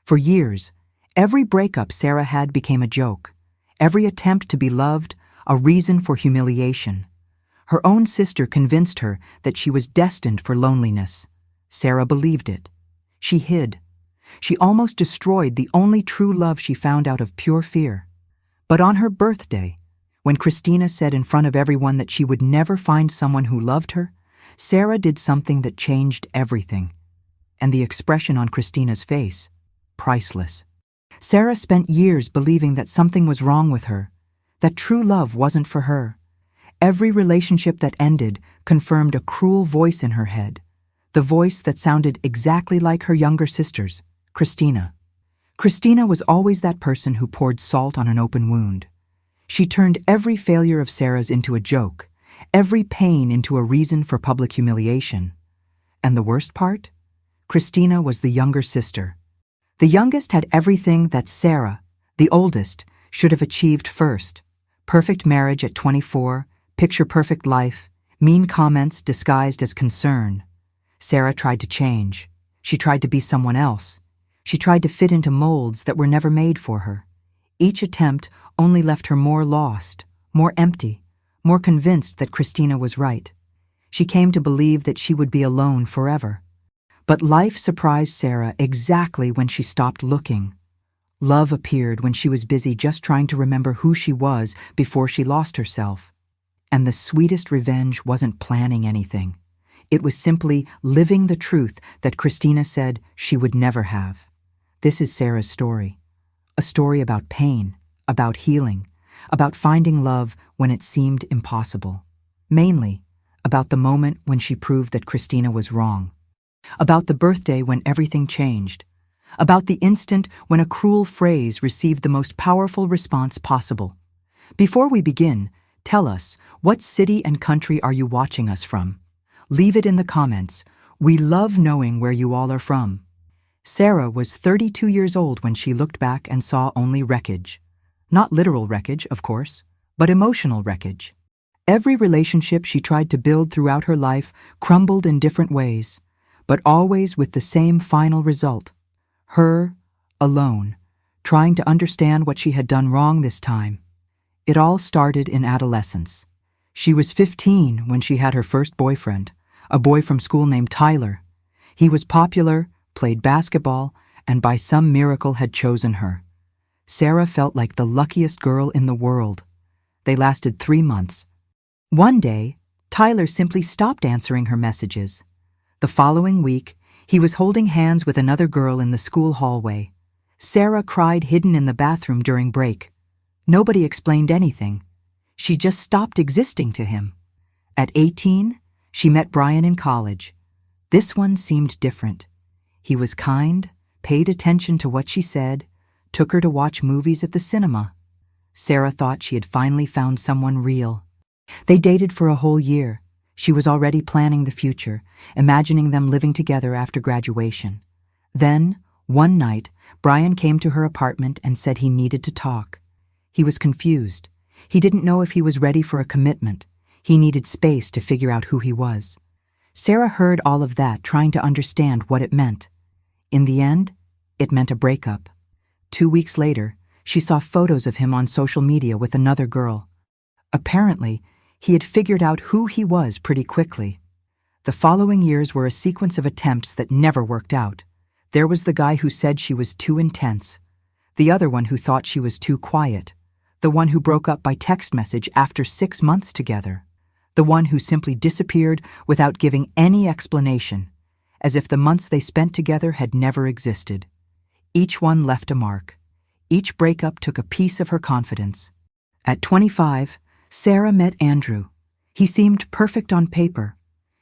For years, every breakup Sarah had became a joke. Every attempt to be loved, a reason for humiliation. Her own sister convinced her that she was destined for loneliness. Sarah believed it. She hid. She almost destroyed the only true love she found out of pure fear. But on her birthday, when Christina said in front of everyone that she would never find someone who loved her, Sarah did something that changed everything. And the expression on Christina's face, priceless. Sarah spent years believing that something was wrong with her, that true love wasn't for her. Every relationship that ended confirmed a cruel voice in her head, the voice that sounded exactly like her younger sister's, Christina. Christina was always that person who poured salt on an open wound. She turned every failure of Sarah's into a joke, every pain into a reason for public humiliation. And the worst part? Christina was the younger sister. The youngest had everything that Sarah, the oldest, should have achieved first. Perfect marriage at 24, picture-perfect life, mean comments disguised as concern. Sarah tried to change. She tried to be someone else. She tried to fit into molds that were never made for her. Each attempt only left her more lost, more empty, more convinced that Christina was right. She came to believe that she would be alone forever. But life surprised Sarah exactly when she stopped looking. Love appeared when she was busy just trying to remember who she was before she lost herself. And the sweetest revenge wasn't planning anything. It was simply living the truth that Christina said she would never have. This is Sarah's story. A story about pain, about healing, about finding love when it seemed impossible. Mainly, about the moment when she proved that Christina was wrong. About the birthday when everything changed. About the instant when a cruel phrase received the most powerful response possible. Before we begin, tell us, what city and country are you watching us from? Leave it in the comments. We love knowing where you all are from. Sarah was 32 years old when she looked back and saw only wreckage. Not literal wreckage, of course, but emotional wreckage. Every relationship she tried to build throughout her life crumbled in different ways, but always with the same final result. Her, alone, trying to understand what she had done wrong this time. It all started in adolescence. She was 15 when she had her first boyfriend, a boy from school named Tyler. He was popular, played basketball, and by some miracle had chosen her. Sarah felt like the luckiest girl in the world. They lasted 3 months. One day, Tyler simply stopped answering her messages. The following week, he was holding hands with another girl in the school hallway. Sarah cried hidden in the bathroom during break. Nobody explained anything. She just stopped existing to him. At 18, she met Brian in college. This one seemed different. He was kind, paid attention to what she said, took her to watch movies at the cinema. Sarah thought she had finally found someone real. They dated for a whole year. She was already planning the future, imagining them living together after graduation. Then, one night, Brian came to her apartment and said he needed to talk. He was confused. He didn't know if he was ready for a commitment. He needed space to figure out who he was. Sarah heard all of that, trying to understand what it meant. In the end, it meant a breakup. 2 weeks later, she saw photos of him on social media with another girl. Apparently, he had figured out who he was pretty quickly. The following years were a sequence of attempts that never worked out. There was the guy who said she was too intense, the other one who thought she was too quiet, the one who broke up by text message after 6 months together, the one who simply disappeared without giving any explanation, as if the months they spent together had never existed. Each one left a mark. Each breakup took a piece of her confidence. At 25, Sarah met Andrew. He seemed perfect on paper.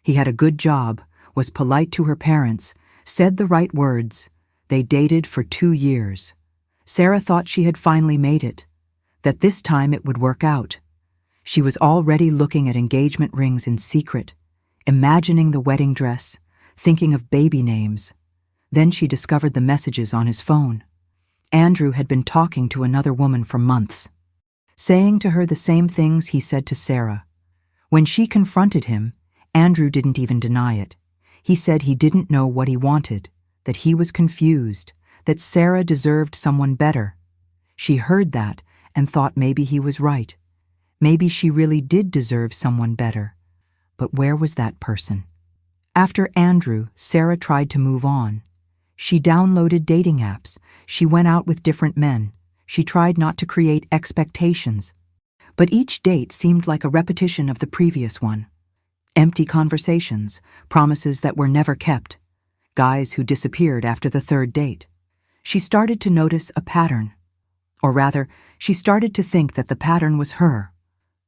He had a good job, was polite to her parents, said the right words. They dated for 2 years. Sarah thought she had finally made it, that this time it would work out. She was already looking at engagement rings in secret, imagining the wedding dress, thinking of baby names. Then she discovered the messages on his phone. Andrew had been talking to another woman for months, saying to her the same things he said to Sarah. When she confronted him, Andrew didn't even deny it. He said he didn't know what he wanted, that he was confused, that Sarah deserved someone better. She heard that and thought maybe he was right. Maybe she really did deserve someone better. But where was that person? After Andrew, Sarah tried to move on. She downloaded dating apps. She went out with different men. She tried not to create expectations. But each date seemed like a repetition of the previous one. Empty conversations, promises that were never kept, guys who disappeared after the third date. She started to notice a pattern. Or rather, she started to think that the pattern was her.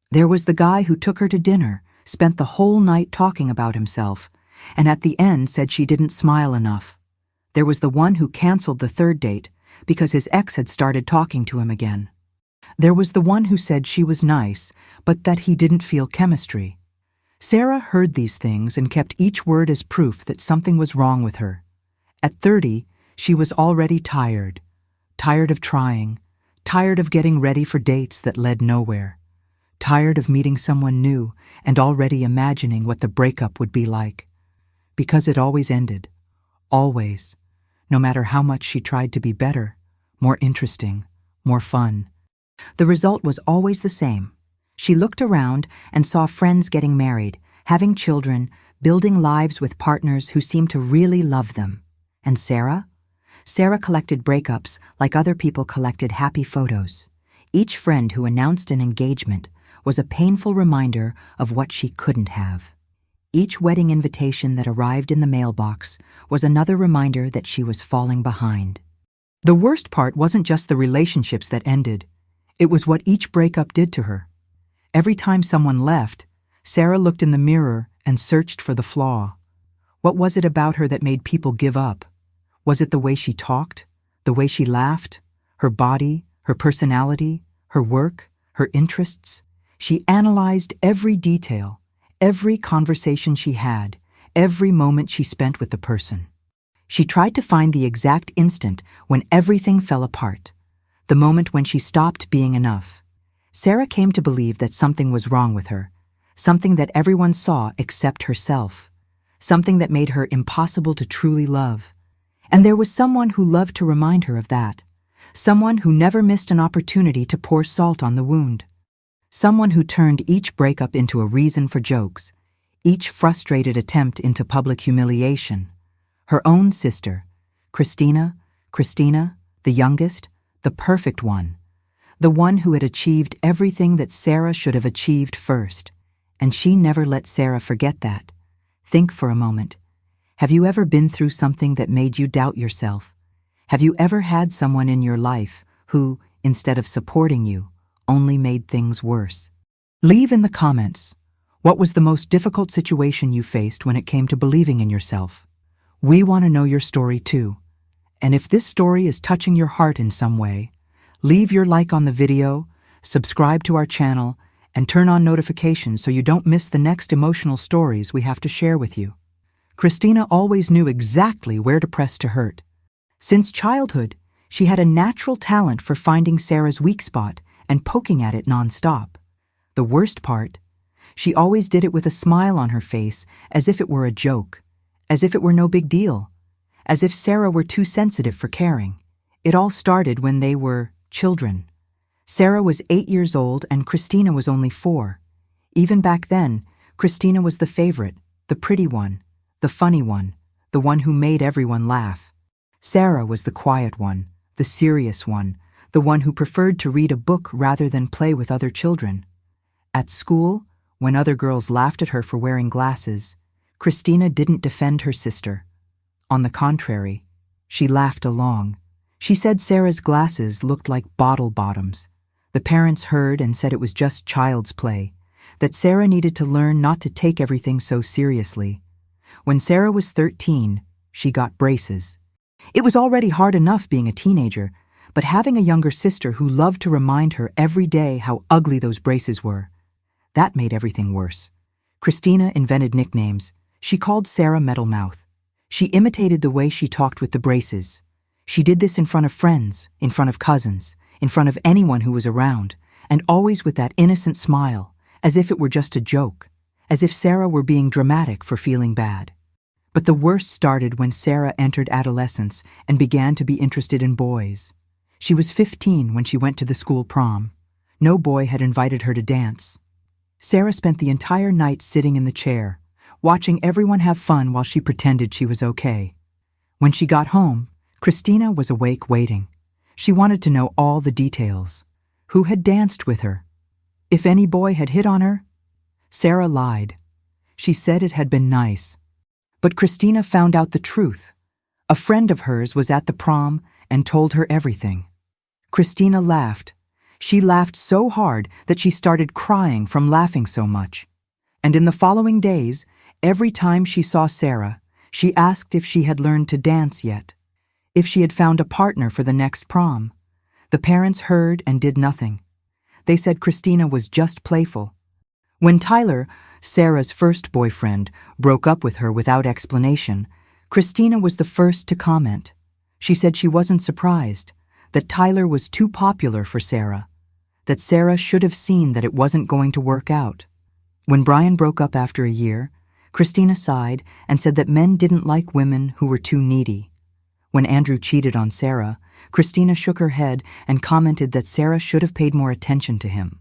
There was the guy who took her to dinner, spent the whole night talking about himself, and at the end said she didn't smile enough. There was the one who canceled the third date because his ex had started talking to him again. There was the one who said she was nice, but that he didn't feel chemistry. Sarah heard these things and kept each word as proof that something was wrong with her. At 30, she was already tired. Tired of trying. Tired of getting ready for dates that led nowhere. Tired of meeting someone new and already imagining what the breakup would be like. Because it always ended. Always. No matter how much she tried to be better, more interesting, more fun. The result was always the same. She looked around and saw friends getting married, having children, building lives with partners who seemed to really love them. And Sarah? Sarah collected breakups like other people collected happy photos. Each friend who announced an engagement was a painful reminder of what she couldn't have. Each wedding invitation that arrived in the mailbox was another reminder that she was falling behind. The worst part wasn't just the relationships that ended. It was what each breakup did to her. Every time someone left, Sarah looked in the mirror and searched for the flaw. What was it about her that made people give up? Was it the way she talked, the way she laughed, her body, her personality, her work, her interests? She analyzed every detail, every conversation she had, every moment she spent with the person. She tried to find the exact instant when everything fell apart, the moment when she stopped being enough. Sarah came to believe that something was wrong with her, something that everyone saw except herself, something that made her impossible to truly love. And there was someone who loved to remind her of that, someone who never missed an opportunity to pour salt on the wound, someone who turned each breakup into a reason for jokes, each frustrated attempt into public humiliation. Her own sister, Christina, the youngest, the perfect one, the one who had achieved everything that Sarah should have achieved first. And she never let Sarah forget that. Think for a moment. Have you ever been through something that made you doubt yourself? Have you ever had someone in your life who, instead of supporting you, only made things worse? Leave in the comments. What was the most difficult situation you faced when it came to believing in yourself? We want to know your story too. And if this story is touching your heart in some way, leave your like on the video, subscribe to our channel, and turn on notifications so you don't miss the next emotional stories we have to share with you. Christina always knew exactly where to press to hurt. Since childhood, she had a natural talent for finding Sarah's weak spot and poking at it nonstop. The worst part, she always did it with a smile on her face, as if it were a joke, as if it were no big deal, as if Sarah were too sensitive for caring. It all started when they were children. Sarah was 8 years old and Christina was only 4. Even back then, Christina was the favorite, the pretty one, the funny one, the one who made everyone laugh. Sarah was the quiet one, the serious one, the one who preferred to read a book rather than play with other children. At school, when other girls laughed at her for wearing glasses, Christina didn't defend her sister. On the contrary, she laughed along. She said Sarah's glasses looked like bottle bottoms. The parents heard and said it was just child's play, that Sarah needed to learn not to take everything so seriously. When Sarah was 13, she got braces. It was already hard enough being a teenager, but having a younger sister who loved to remind her every day how ugly those braces were, that made everything worse. Christina invented nicknames. She called Sarah Metal Mouth. She imitated the way she talked with the braces. She did this in front of friends, in front of cousins, in front of anyone who was around, and always with that innocent smile, as if it were just a joke, as if Sarah were being dramatic for feeling bad. But the worst started when Sarah entered adolescence and began to be interested in boys. She was 15 when she went to the school prom. No boy had invited her to dance. Sarah spent the entire night sitting in the chair, watching everyone have fun while she pretended she was okay. When she got home, Christina was awake waiting. She wanted to know all the details. Who had danced with her? If any boy had hit on her? Sarah lied. She said it had been nice. But Christina found out the truth. A friend of hers was at the prom and told her everything. Christina laughed. She laughed so hard that she started crying from laughing so much. And in the following days, every time she saw Sarah, she asked if she had learned to dance yet, if she had found a partner for the next prom. The parents heard and did nothing. They said Christina was just playful. When Tyler, Sarah's first boyfriend, broke up with her without explanation, Christina was the first to comment. She said she wasn't surprised, that Tyler was too popular for Sarah, that Sarah should have seen that it wasn't going to work out. When Brian broke up after a year, Christina sighed and said that men didn't like women who were too needy. When Andrew cheated on Sarah, Christina shook her head and commented that Sarah should have paid more attention to him.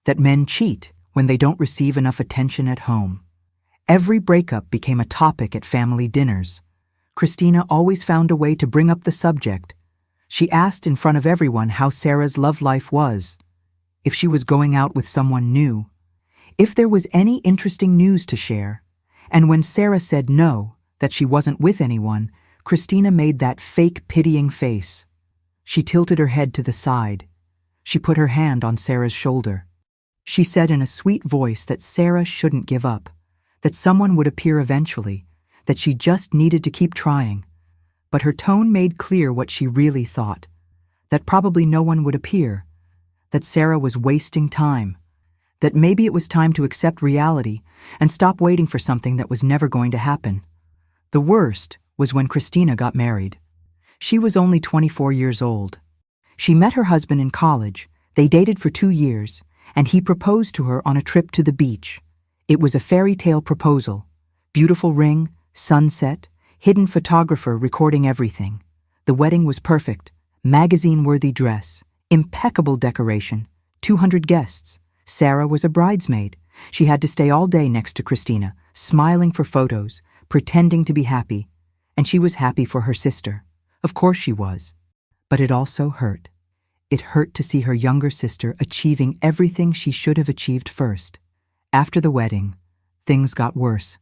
That men cheat when they don't receive enough attention at home. Every breakup became a topic at family dinners. Christina always found a way to bring up the subject. She asked in front of everyone how Sarah's love life was, if she was going out with someone new, if there was any interesting news to share. And when Sarah said no, that she wasn't with anyone, Christina made that fake pitying face. She tilted her head to the side. She put her hand on Sarah's shoulder. She said in a sweet voice that Sarah shouldn't give up, that someone would appear eventually, that she just needed to keep trying. But her tone made clear what she really thought, that probably no one would appear, that Sarah was wasting time, that maybe it was time to accept reality and stop waiting for something that was never going to happen. The worst was when Christina got married. She was only 24 years old. She met her husband in college, they dated for 2 years, and he proposed to her on a trip to the beach. It was a fairy tale proposal. Beautiful ring, sunset, hidden photographer recording everything. The wedding was perfect, magazine-worthy dress, impeccable decoration, 200 guests. Sarah was a bridesmaid. She had to stay all day next to Christina, smiling for photos, pretending to be happy. And she was happy for her sister. Of course she was. But it also hurt. It hurt to see her younger sister achieving everything she should have achieved first. After the wedding, things got worse.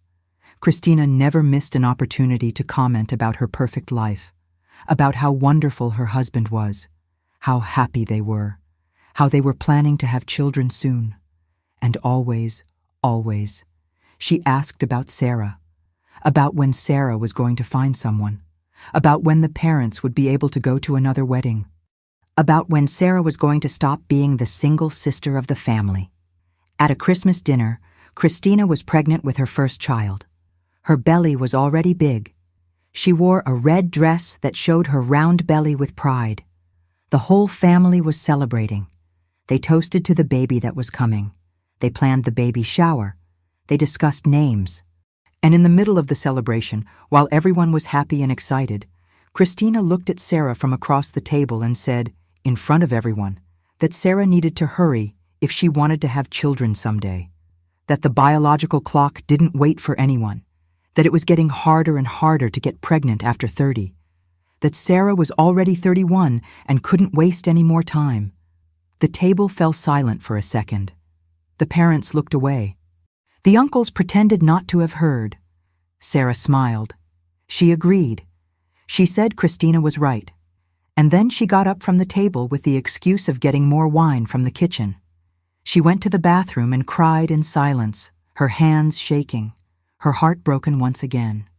Christina never missed an opportunity to comment about her perfect life, about how wonderful her husband was, how happy they were, how they were planning to have children soon. And always, always, she asked about Sarah, about when Sarah was going to find someone, about when the parents would be able to go to another wedding, about when Sarah was going to stop being the single sister of the family. At a Christmas dinner, Christina was pregnant with her first child. Her belly was already big. She wore a red dress that showed her round belly with pride. The whole family was celebrating. They toasted to the baby that was coming. They planned the baby shower. They discussed names. And in the middle of the celebration, while everyone was happy and excited, Christina looked at Sarah from across the table and said, in front of everyone, that Sarah needed to hurry if she wanted to have children someday, that the biological clock didn't wait for anyone, that it was getting harder and harder to get pregnant after 30, that Sarah was already 31 and couldn't waste any more time. The table fell silent for a second. The parents looked away. The uncles pretended not to have heard. Sarah smiled. She agreed. She said Christina was right. And then she got up from the table with the excuse of getting more wine from the kitchen. She went to the bathroom and cried in silence, her hands shaking, her heart broken once again.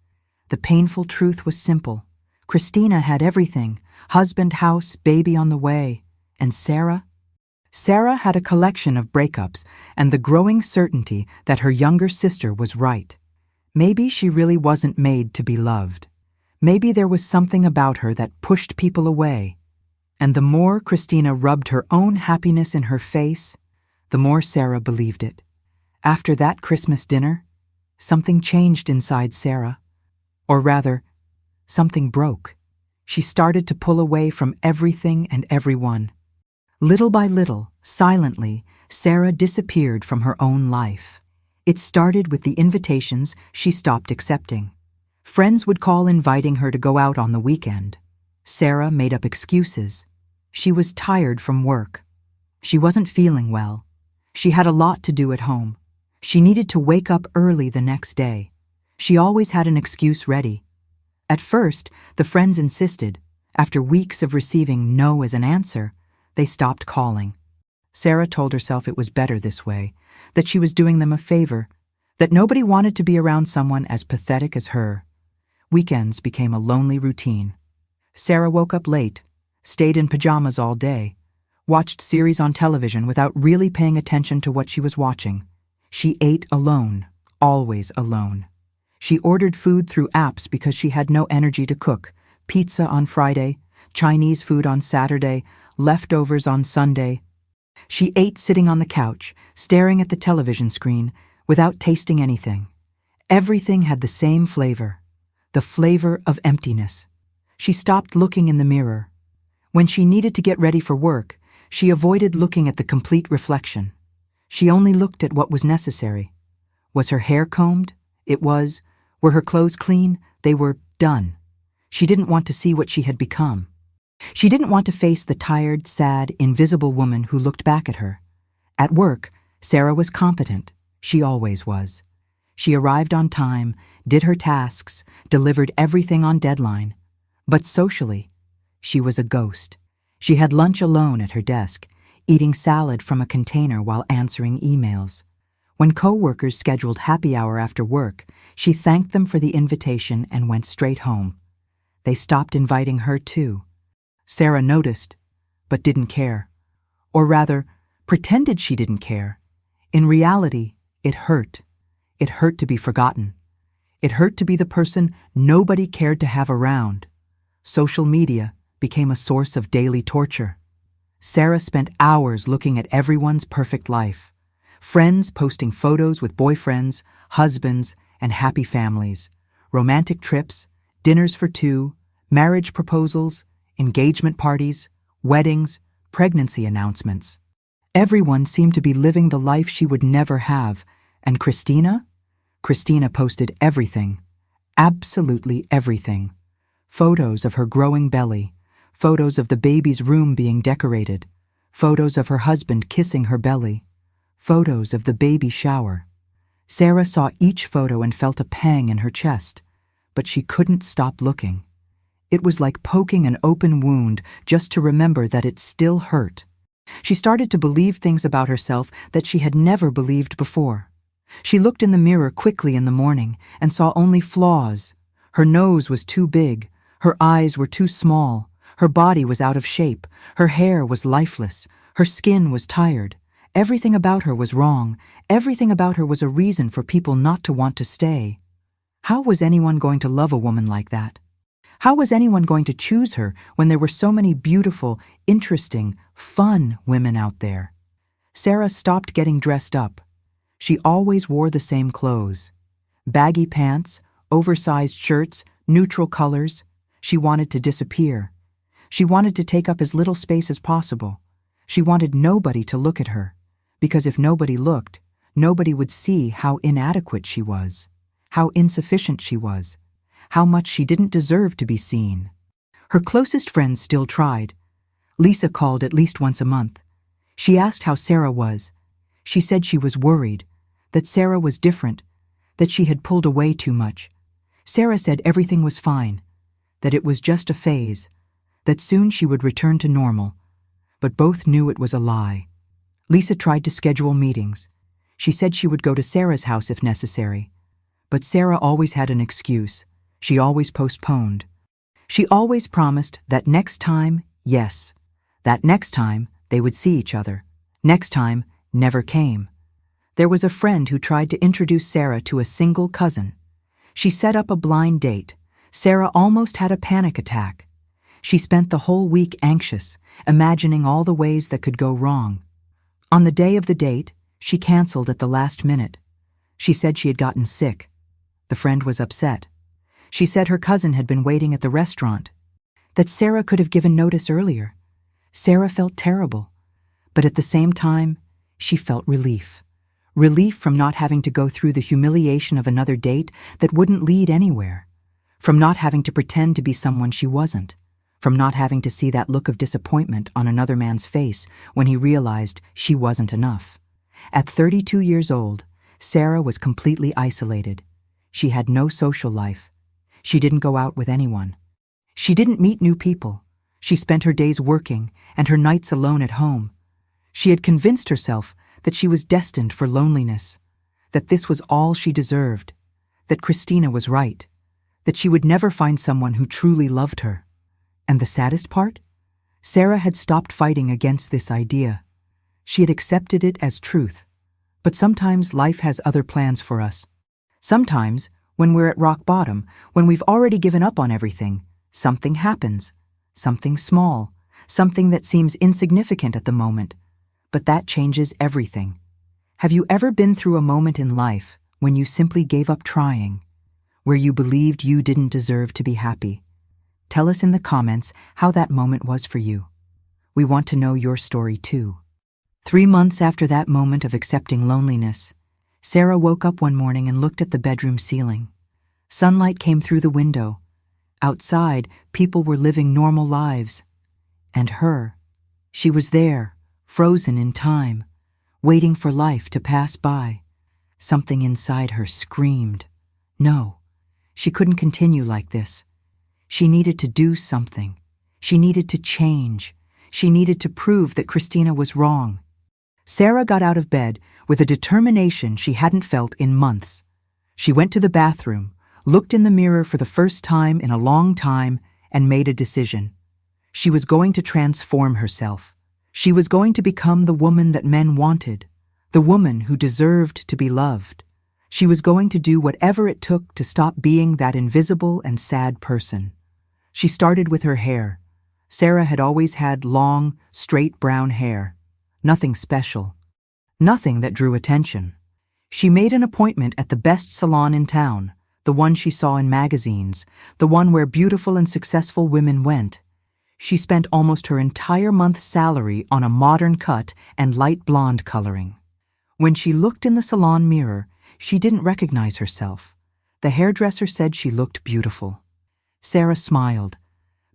The painful truth was simple. Christina had everything, husband, house, baby on the way. And Sarah? Sarah had a collection of breakups and the growing certainty that her younger sister was right. Maybe she really wasn't made to be loved. Maybe there was something about her that pushed people away. And the more Christina rubbed her own happiness in her face, the more Sarah believed it. After that Christmas dinner, something changed inside Sarah. Or rather, something broke. She started to pull away from everything and everyone. Little by little, silently, Sarah disappeared from her own life. It started with the invitations she stopped accepting. Friends would call inviting her to go out on the weekend. Sarah made up excuses. She was tired from work. She wasn't feeling well. She had a lot to do at home. She needed to wake up early the next day. She always had an excuse ready. At first, the friends insisted. After weeks of receiving no as an answer, they stopped calling. Sarah told herself it was better this way, that she was doing them a favor, that nobody wanted to be around someone as pathetic as her. Weekends became a lonely routine. Sarah woke up late, stayed in pajamas all day, watched series on television without really paying attention to what she was watching. She ate alone, always alone. She ordered food through apps because she had no energy to cook. Pizza on Friday, Chinese food on Saturday, leftovers on Sunday. She ate sitting on the couch, staring at the television screen, without tasting anything. Everything had the same flavor, the flavor of emptiness. She stopped looking in the mirror. When she needed to get ready for work, she avoided looking at the complete reflection. She only looked at what was necessary. Was her hair combed? It was. Were her clothes clean? They were done. She didn't want to see what she had become. She didn't want to face the tired, sad, invisible woman who looked back at her. At work, Sarah was competent. She always was. She arrived on time, did her tasks, delivered everything on deadline. But socially, she was a ghost. She had lunch alone at her desk, eating salad from a container while answering emails. When co-workers scheduled happy hour after work, she thanked them for the invitation and went straight home. They stopped inviting her too. Sarah noticed, but didn't care. Or rather, pretended she didn't care. In reality, it hurt. It hurt to be forgotten. It hurt to be the person nobody cared to have around. Social media became a source of daily torture. Sarah spent hours looking at everyone's perfect life. Friends posting photos with boyfriends, husbands, and happy families. Romantic trips, dinners for two, marriage proposals, engagement parties, weddings, pregnancy announcements. Everyone seemed to be living the life she would never have. And Christina? Christina posted everything. Absolutely everything. Photos of her growing belly. Photos of the baby's room being decorated. Photos of her husband kissing her belly. Photos of the baby shower. Sarah saw each photo and felt a pang in her chest, but she couldn't stop looking. It was like poking an open wound just to remember that it still hurt. She started to believe things about herself that she had never believed before. She looked in the mirror quickly in the morning and saw only flaws. Her nose was too big, her eyes were too small, her body was out of shape, her hair was lifeless, her skin was tired. Everything about her was wrong. Everything about her was a reason for people not to want to stay. How was anyone going to love a woman like that? How was anyone going to choose her when there were so many beautiful, interesting, fun women out there? Sarah stopped getting dressed up. She always wore the same clothes. Baggy pants, oversized shirts, neutral colors. She wanted to disappear. She wanted to take up as little space as possible. She wanted nobody to look at her, because if nobody looked, nobody would see how inadequate she was, how insufficient she was, how much she didn't deserve to be seen. Her closest friends still tried. Lisa called at least once a month. She asked how Sarah was. She said she was worried, that Sarah was different, that she had pulled away too much. Sarah said everything was fine, that it was just a phase, that soon she would return to normal, but both knew it was a lie. Lisa tried to schedule meetings. She said she would go to Sarah's house if necessary, but Sarah always had an excuse. She always postponed. She always promised that next time, yes, that next time they would see each other. Next time never came. There was a friend who tried to introduce Sarah to a single cousin. She set up a blind date. Sarah almost had a panic attack. She spent the whole week anxious, imagining all the ways that could go wrong. On the day of the date, she canceled at the last minute. She said she had gotten sick. The friend was upset. She said her cousin had been waiting at the restaurant, that Sarah could have given notice earlier. Sarah felt terrible, but at the same time, she felt relief. Relief from not having to go through the humiliation of another date that wouldn't lead anywhere, from not having to pretend to be someone she wasn't, from not having to see that look of disappointment on another man's face when he realized she wasn't enough. At 32 years old, Sarah was completely isolated. She had no social life. She didn't go out with anyone. She didn't meet new people. She spent her days working and her nights alone at home. She had convinced herself that she was destined for loneliness, that this was all she deserved, that Christina was right, that she would never find someone who truly loved her. And the saddest part? Sarah had stopped fighting against this idea. She had accepted it as truth. But sometimes life has other plans for us. Sometimes, when we're at rock bottom, when we've already given up on everything, something happens. Something small, something that seems insignificant at the moment, but that changes everything. Have you ever been through a moment in life when you simply gave up trying, where you believed you didn't deserve to be happy? Tell us in the comments how that moment was for you. We want to know your story too. 3 months after that moment of accepting loneliness, Sarah woke up one morning and looked at the bedroom ceiling. Sunlight came through the window. Outside, people were living normal lives. And her, she was there, frozen in time, waiting for life to pass by. Something inside her screamed. No, she couldn't continue like this. She needed to do something. She needed to change. She needed to prove that Christina was wrong. Sarah got out of bed with a determination she hadn't felt in months. She went to the bathroom, looked in the mirror for the first time in a long time, and made a decision. She was going to transform herself. She was going to become the woman that men wanted, the woman who deserved to be loved. She was going to do whatever it took to stop being that invisible and sad person. She started with her hair. Sarah had always had long, straight brown hair. Nothing special. Nothing that drew attention. She made an appointment at the best salon in town, the one she saw in magazines, the one where beautiful and successful women went. She spent almost her entire month's salary on a modern cut and light blonde coloring. When she looked in the salon mirror, she didn't recognize herself. The hairdresser said she looked beautiful. Sarah smiled,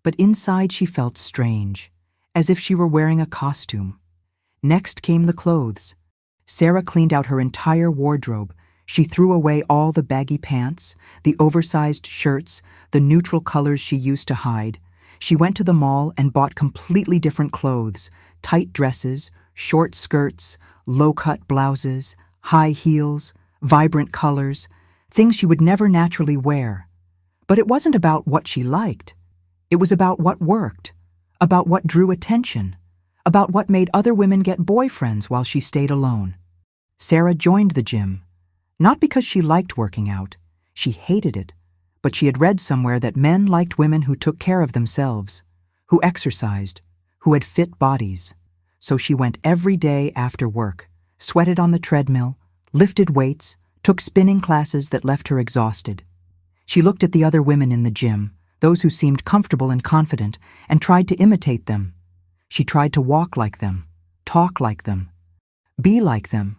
but inside she felt strange, as if she were wearing a costume. Next came the clothes. Sarah cleaned out her entire wardrobe. She threw away all the baggy pants, the oversized shirts, the neutral colors she used to hide. She went to the mall and bought completely different clothes, tight dresses, short skirts, low-cut blouses, high heels, vibrant colors, things she would never naturally wear. But it wasn't about what she liked. It was about what worked, about what drew attention, about what made other women get boyfriends while she stayed alone. Sarah joined the gym, not because she liked working out. She hated it, but she had read somewhere that men liked women who took care of themselves, who exercised, who had fit bodies. So she went every day after work, sweated on the treadmill, lifted weights, took spinning classes that left her exhausted. She looked at the other women in the gym, those who seemed comfortable and confident, and tried to imitate them. She tried to walk like them, talk like them, be like them.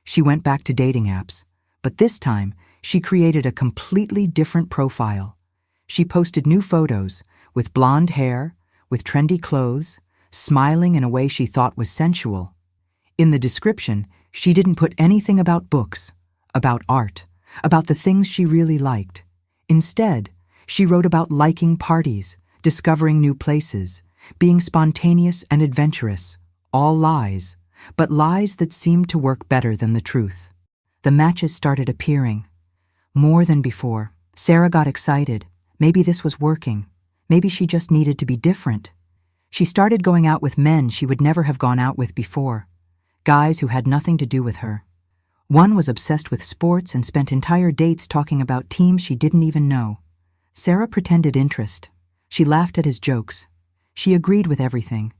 She went back to dating apps, but this time she created a completely different profile. She posted new photos with blonde hair, with trendy clothes, smiling in a way she thought was sensual. In the description, she didn't put anything about books, about art, about the things she really liked. Instead, she wrote about liking parties, discovering new places, being spontaneous and adventurous. All lies, but lies that seemed to work better than the truth. The matches started appearing. More than before. Sarah got excited. Maybe this was working. Maybe she just needed to be different. She started going out with men she would never have gone out with before. Guys who had nothing to do with her. One was obsessed with sports and spent entire dates talking about teams she didn't even know. Sarah pretended interest. She laughed at his jokes. She agreed with everything.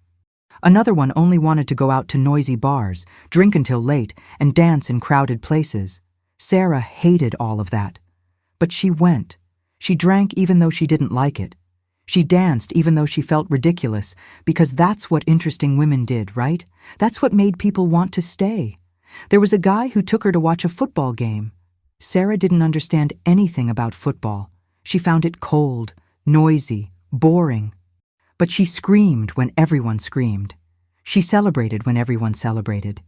Another one only wanted to go out to noisy bars, drink until late, and dance in crowded places. Sarah hated all of that. But she went. She drank even though she didn't like it. She danced even though she felt ridiculous, because that's what interesting women did, right? That's what made people want to stay. There was a guy who took her to watch a football game. Sarah didn't understand anything about football. She found it cold, noisy, boring. But she screamed when everyone screamed. She celebrated when everyone celebrated.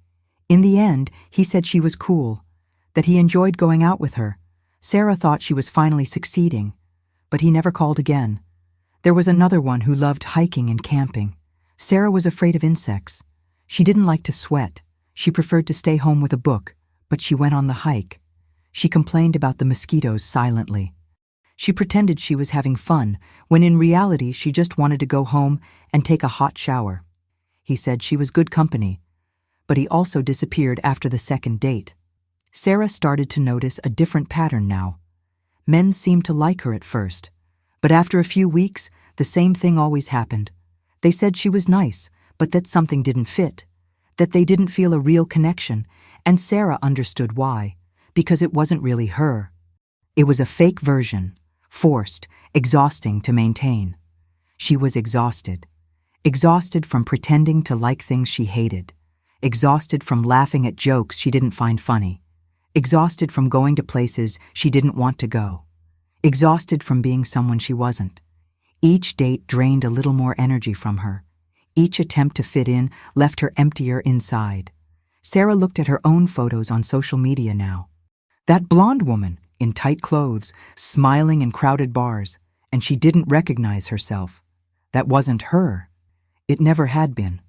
In the end, he said she was cool, that he enjoyed going out with her. Sarah thought she was finally succeeding, but he never called again. There was another one who loved hiking and camping. Sarah was afraid of insects. She didn't like to sweat. She preferred to stay home with a book, but she went on the hike. She complained about the mosquitoes silently. She pretended she was having fun, when in reality she just wanted to go home and take a hot shower. He said she was good company, but he also disappeared after the second date. Sarah started to notice a different pattern now. Men seemed to like her at first, but after a few weeks, the same thing always happened. They said she was nice, but that something didn't fit, that they didn't feel a real connection, and Sarah understood why, because it wasn't really her. It was a fake version, forced, exhausting to maintain. She was exhausted. Exhausted from pretending to like things she hated. Exhausted from laughing at jokes she didn't find funny. Exhausted from going to places she didn't want to go. Exhausted from being someone she wasn't. Each date drained a little more energy from her. Each attempt to fit in left her emptier inside. Sarah looked at her own photos on social media now. That blonde woman, in tight clothes, smiling in crowded bars, and she didn't recognize herself. That wasn't her. It never had been.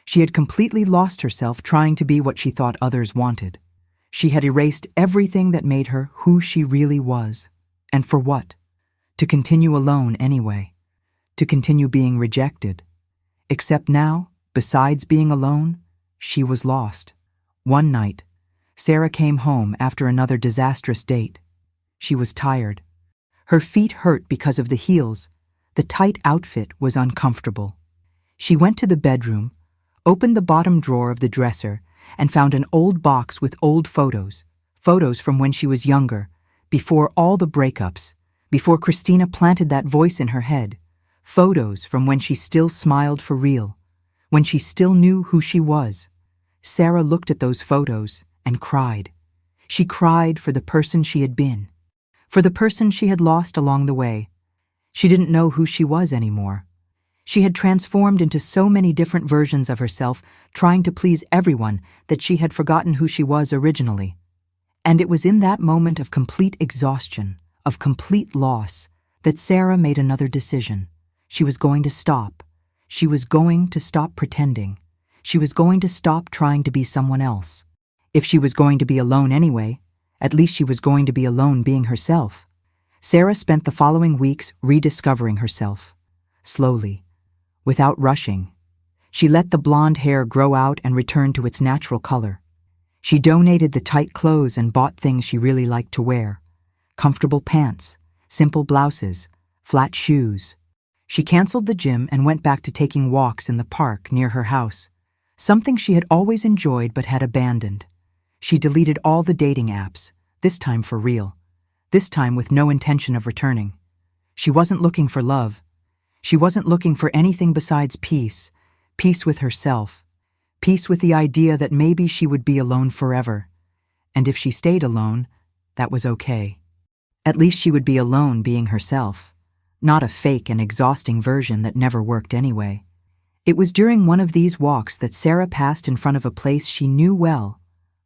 She had completely lost herself trying to be what she thought others wanted. She had erased everything that made her who she really was. And for what? To continue alone anyway. To continue being rejected. Except now, besides being alone, she was lost. One night, Sarah came home after another disastrous date. She was tired. Her feet hurt because of the heels. The tight outfit was uncomfortable. She went to the bedroom, opened the bottom drawer of the dresser, and found an old box with old photos. Photos from when she was younger, before all the breakups, before Christina planted that voice in her head. Photos from when she still smiled for real, when she still knew who she was. Sarah looked at those photos and cried. She cried for the person she had been, for the person she had lost along the way. She didn't know who she was anymore. She had transformed into so many different versions of herself, trying to please everyone, that she had forgotten who she was originally. And it was in that moment of complete exhaustion, of complete loss, that Sarah made another decision. She was going to stop. She was going to stop pretending. She was going to stop trying to be someone else. If she was going to be alone anyway, at least she was going to be alone being herself. Sarah spent the following weeks rediscovering herself. Slowly, without rushing. She let the blonde hair grow out and return to its natural color. She donated the tight clothes and bought things she really liked to wear. Comfortable pants, simple blouses, flat shoes. She canceled the gym and went back to taking walks in the park near her house, something she had always enjoyed but had abandoned. She deleted all the dating apps, this time for real, this time with no intention of returning. She wasn't looking for love. She wasn't looking for anything besides peace, peace with herself, peace with the idea that maybe she would be alone forever. And if she stayed alone, that was okay. At least she would be alone being herself, not a fake and exhausting version that never worked anyway. It was during one of these walks that Sarah passed in front of a place she knew well,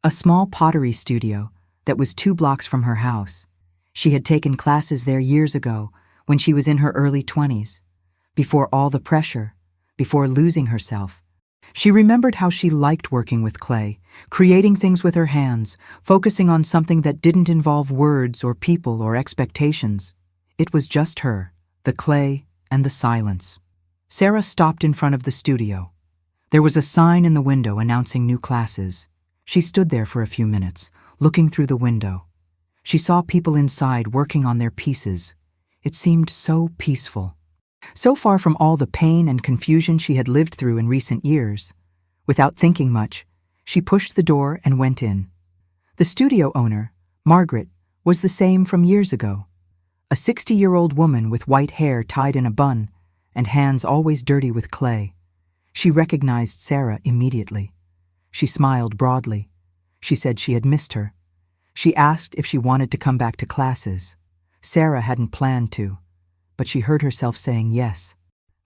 a small pottery studio that was 2 blocks from her house. She had taken classes there years ago, when she was in her early 20s, before all the pressure, before losing herself. She remembered how she liked working with clay, creating things with her hands, focusing on something that didn't involve words or people or expectations. It was just her, the clay, and the silence. Sarah stopped in front of the studio. There was a sign in the window announcing new classes. She stood there for a few minutes, looking through the window. She saw people inside working on their pieces. It seemed so peaceful. So far from all the pain and confusion she had lived through in recent years. Without thinking much, she pushed the door and went in. The studio owner, Margaret, was the same from years ago. a 60-year-old woman with white hair tied in a bun and hands always dirty with clay. She recognized Sarah immediately. She smiled broadly. She said she had missed her. She asked if she wanted to come back to classes. Sarah hadn't planned to, but she heard herself saying yes,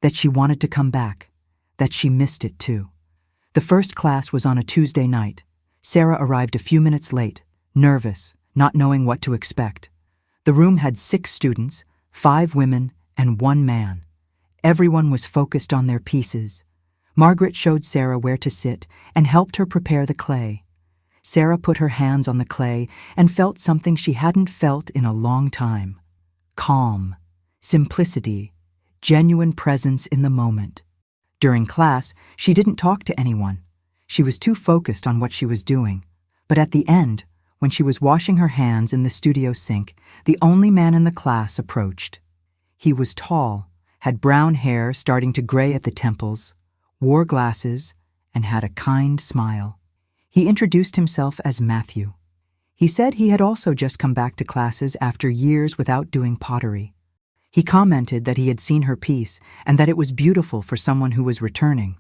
that she wanted to come back, that she missed it too. The first class was on a Tuesday night. Sarah arrived a few minutes late, nervous, not knowing what to expect. The room had 6 students, 5 women, and 1 man. Everyone was focused on their pieces. Margaret showed Sarah where to sit and helped her prepare the clay. Sarah put her hands on the clay and felt something she hadn't felt in a long time. Calm, simplicity, genuine presence in the moment. During class, she didn't talk to anyone. She was too focused on what she was doing. But at the end, when she was washing her hands in the studio sink, the only man in the class approached. He was tall, had brown hair starting to gray at the temples, wore glasses, and had a kind smile. He introduced himself as Matthew. He said he had also just come back to classes after years without doing pottery. He commented that he had seen her piece and that it was beautiful for someone who was returning.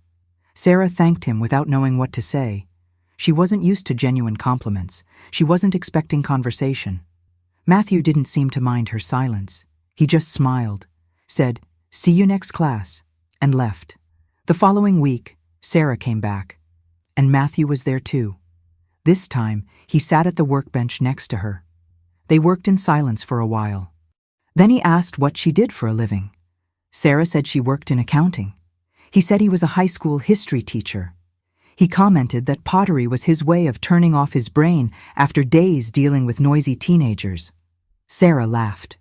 Sarah thanked him without knowing what to say. She wasn't used to genuine compliments. She wasn't expecting conversation. Matthew didn't seem to mind her silence. He just smiled, said, "See you next class," and left. The following week, Sarah came back, and Matthew was there too. This time, he sat at the workbench next to her. They worked in silence for a while. Then he asked what she did for a living. Sarah said she worked in accounting. He said he was a high school history teacher. He commented that pottery was his way of turning off his brain after days dealing with noisy teenagers. Sarah laughed.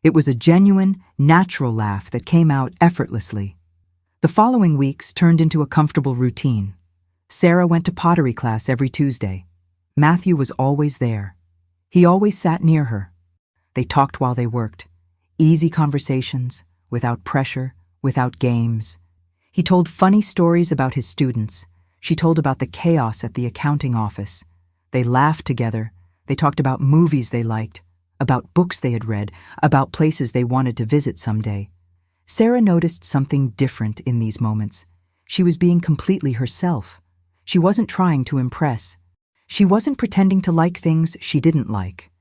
It was a genuine, natural laugh that came out effortlessly. The following weeks turned into a comfortable routine. Sarah went to pottery class every Tuesday. Matthew was always there. He always sat near her. They talked while they worked. Easy conversations, without pressure, without games. He told funny stories about his students. She told about the chaos at the accounting office. They laughed together. They talked about movies they liked, about books they had read, about places they wanted to visit someday. Sarah noticed something different in these moments. She was being completely herself. She wasn't trying to impress. She wasn't pretending to like things she didn't like.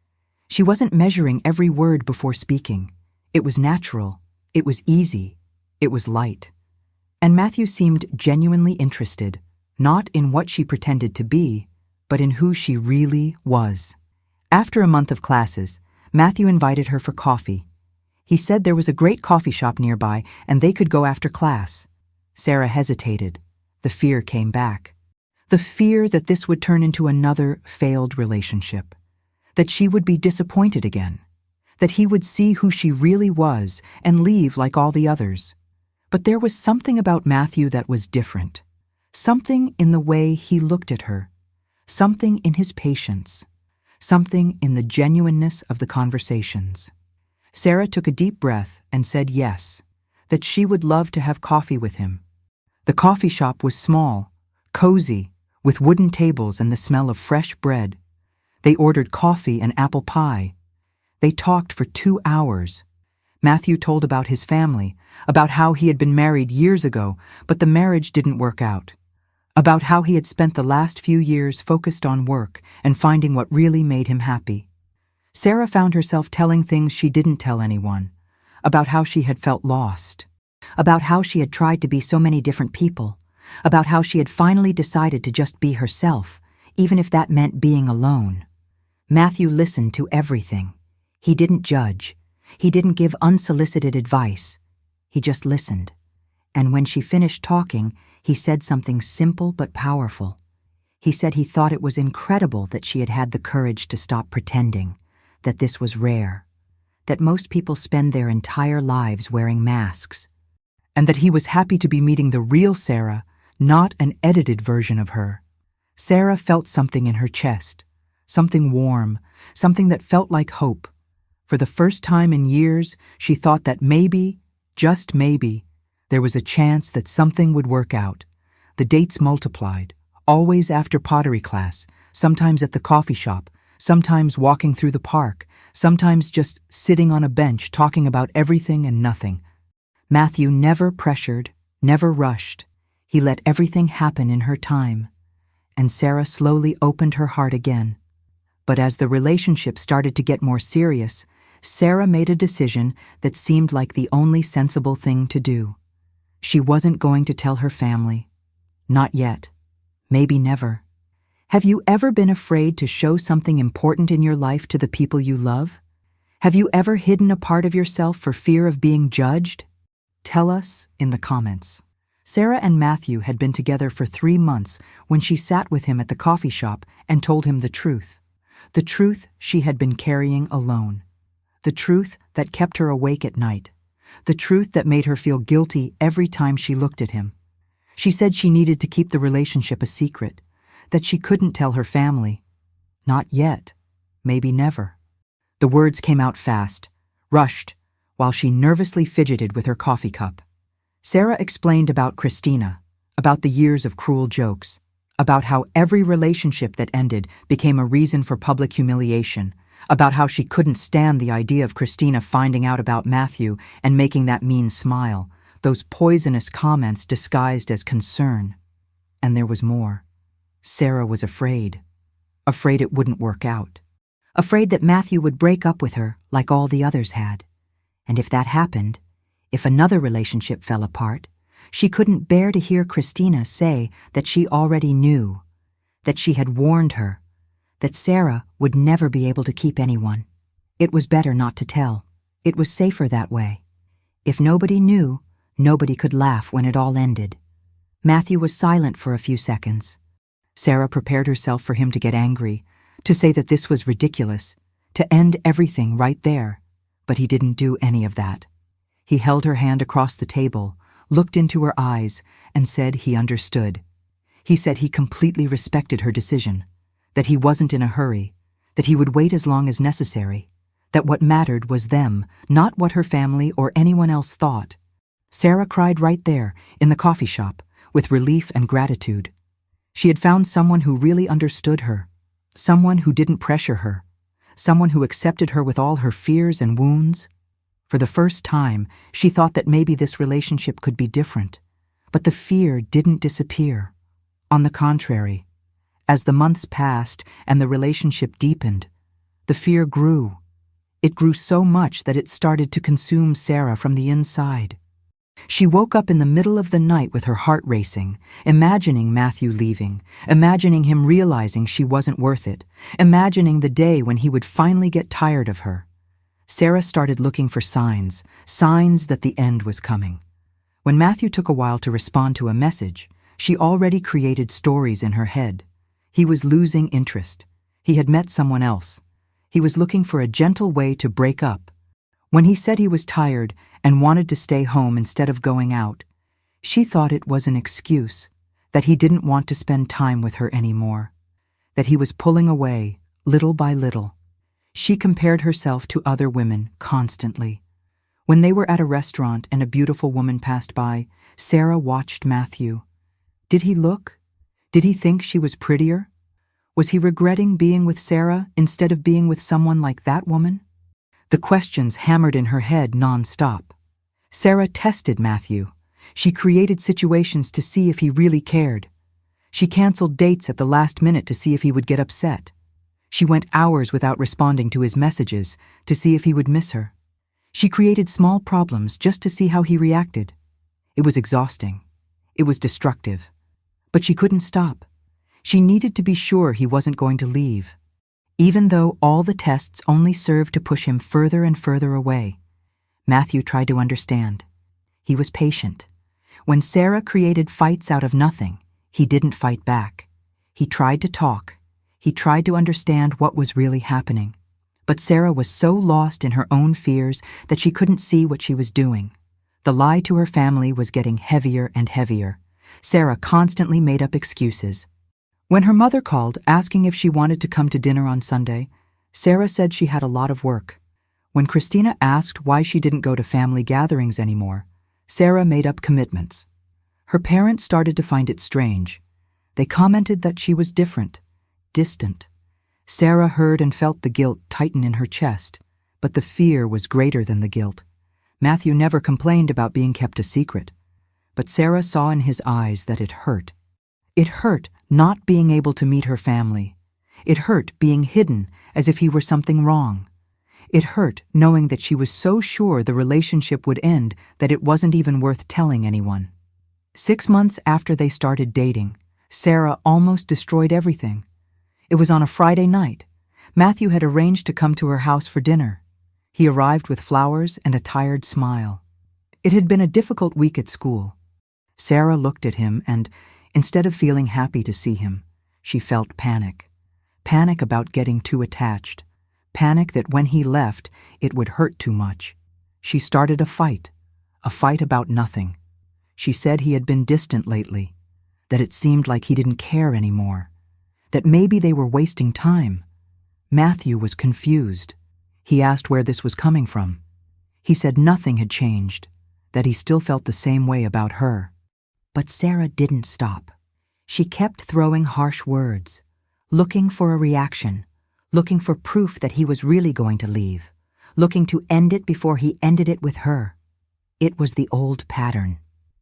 She wasn't measuring every word before speaking. It was natural. It was easy. It was light. And Matthew seemed genuinely interested, not in what she pretended to be, but in who she really was. After a month of classes, Matthew invited her for coffee. He said there was a great coffee shop nearby and they could go after class. Sarah hesitated. The fear came back. The fear that this would turn into another failed relationship. That she would be disappointed again. That he would see who she really was and leave like all the others. But there was something about Matthew that was different. Something in the way he looked at her. Something in his patience. Something in the genuineness of the conversations. Sarah took a deep breath and said yes, that she would love to have coffee with him. The coffee shop was small, cozy, with wooden tables and the smell of fresh bread. They ordered coffee and apple pie. They talked for 2 hours. Matthew told about his family, about how he had been married years ago, but the marriage didn't work out. About how he had spent the last few years focused on work and finding what really made him happy. Sarah found herself telling things she didn't tell anyone, about how she had felt lost, about how she had tried to be so many different people, about how she had finally decided to just be herself, even if that meant being alone. Matthew listened to everything. He didn't judge. He didn't give unsolicited advice. He just listened. And when she finished talking, he said something simple but powerful. He said he thought it was incredible that she had had the courage to stop pretending, that this was rare, that most people spend their entire lives wearing masks, and that he was happy to be meeting the real Sarah, not an edited version of her. Sarah felt something in her chest, something warm, something that felt like hope. For the first time in years, she thought that maybe, just maybe, there was a chance that something would work out. The dates multiplied, always after pottery class, sometimes at the coffee shop, sometimes walking through the park, sometimes just sitting on a bench talking about everything and nothing. Matthew never pressured, never rushed. He let everything happen in her time. And Sarah slowly opened her heart again. But as the relationship started to get more serious, Sarah made a decision that seemed like the only sensible thing to do. She wasn't going to tell her family. Not yet. Maybe never. Have you ever been afraid to show something important in your life to the people you love? Have you ever hidden a part of yourself for fear of being judged? Tell us in the comments. Sarah and Matthew had been together for 3 months when she sat with him at the coffee shop and told him the truth. The truth she had been carrying alone. The truth that kept her awake at night. The truth that made her feel guilty every time she looked at him. She said she needed to keep the relationship a secret, that she couldn't tell her family. Not yet. Maybe never. The words came out fast, rushed, while she nervously fidgeted with her coffee cup. Sarah explained about Christina, about the years of cruel jokes, about how every relationship that ended became a reason for public humiliation, about how she couldn't stand the idea of Christina finding out about Matthew and making that mean smile, those poisonous comments disguised as concern. And there was more. Sarah was afraid. Afraid it wouldn't work out. Afraid that Matthew would break up with her like all the others had. And if that happened, if another relationship fell apart, she couldn't bear to hear Christina say that she already knew, that she had warned her, that Sarah would never be able to keep anyone. It was better not to tell. It was safer that way. If nobody knew, nobody could laugh when it all ended. Matthew was silent for a few seconds. Sarah prepared herself for him to get angry, to say that this was ridiculous, to end everything right there. But he didn't do any of that. He held her hand across the table, looked into her eyes, and said he understood. He said he completely respected her decision, that he wasn't in a hurry, that he would wait as long as necessary, that what mattered was them, not what her family or anyone else thought. Sarah cried right there, in the coffee shop, with relief and gratitude. She had found someone who really understood her, someone who didn't pressure her, someone who accepted her with all her fears and wounds. For the first time, she thought that maybe this relationship could be different. But the fear didn't disappear. On the contrary, as the months passed and the relationship deepened, the fear grew. It grew so much that it started to consume Sarah from the inside. She woke up in the middle of the night with her heart racing, imagining Matthew leaving, imagining him realizing she wasn't worth it, imagining the day when he would finally get tired of her. Sarah started looking for signs that the end was coming. When Matthew took a while to respond to a message, she already created stories in her head. He was losing interest. He had met someone else. He was looking for a gentle way to break up. When he said he was tired and wanted to stay home instead of going out, she thought it was an excuse, that he didn't want to spend time with her anymore, that he was pulling away, little by little. She compared herself to other women constantly. When they were at a restaurant and a beautiful woman passed by, Sarah watched Matthew. Did he look? Did he think she was prettier? Was he regretting being with Sarah instead of being with someone like that woman? The questions hammered in her head non-stop. Sarah tested Matthew. She created situations to see if he really cared. She canceled dates at the last minute to see if he would get upset. She went hours without responding to his messages to see if he would miss her. She created small problems just to see how he reacted. It was exhausting. It was destructive. But she couldn't stop. She needed to be sure he wasn't going to leave. Even though all the tests only served to push him further and further away, Matthew tried to understand. He was patient. When Sarah created fights out of nothing, he didn't fight back. He tried to talk. He tried to understand what was really happening. But Sarah was so lost in her own fears that she couldn't see what she was doing. The lie to her family was getting heavier and heavier. Sarah constantly made up excuses. When her mother called asking if she wanted to come to dinner on Sunday, Sarah said she had a lot of work. When Christina asked why she didn't go to family gatherings anymore, Sarah made up commitments. Her parents started to find it strange. They commented that she was different, distant. Sarah heard and felt the guilt tighten in her chest. But the fear was greater than the guilt. Matthew never complained about being kept a secret, but Sarah saw in his eyes that it hurt. It hurt not being able to meet her family. It hurt being hidden as if he were something wrong. It hurt knowing that she was so sure the relationship would end that it wasn't even worth telling anyone. 6 months after they started dating, Sarah almost destroyed everything. It was on a Friday night. Matthew had arranged to come to her house for dinner. He arrived with flowers and a tired smile. It had been a difficult week at school. Sarah looked at him and, instead of feeling happy to see him, she felt panic. Panic about getting too attached. Panic that when he left, it would hurt too much. She started a fight about nothing. She said he had been distant lately, that it seemed like he didn't care anymore, that maybe they were wasting time. Matthew was confused. He asked where this was coming from. He said nothing had changed, that he still felt the same way about her. But Sarah didn't stop. She kept throwing harsh words, looking for a reaction, looking for proof that he was really going to leave, looking to end it before he ended it with her. It was the old pattern.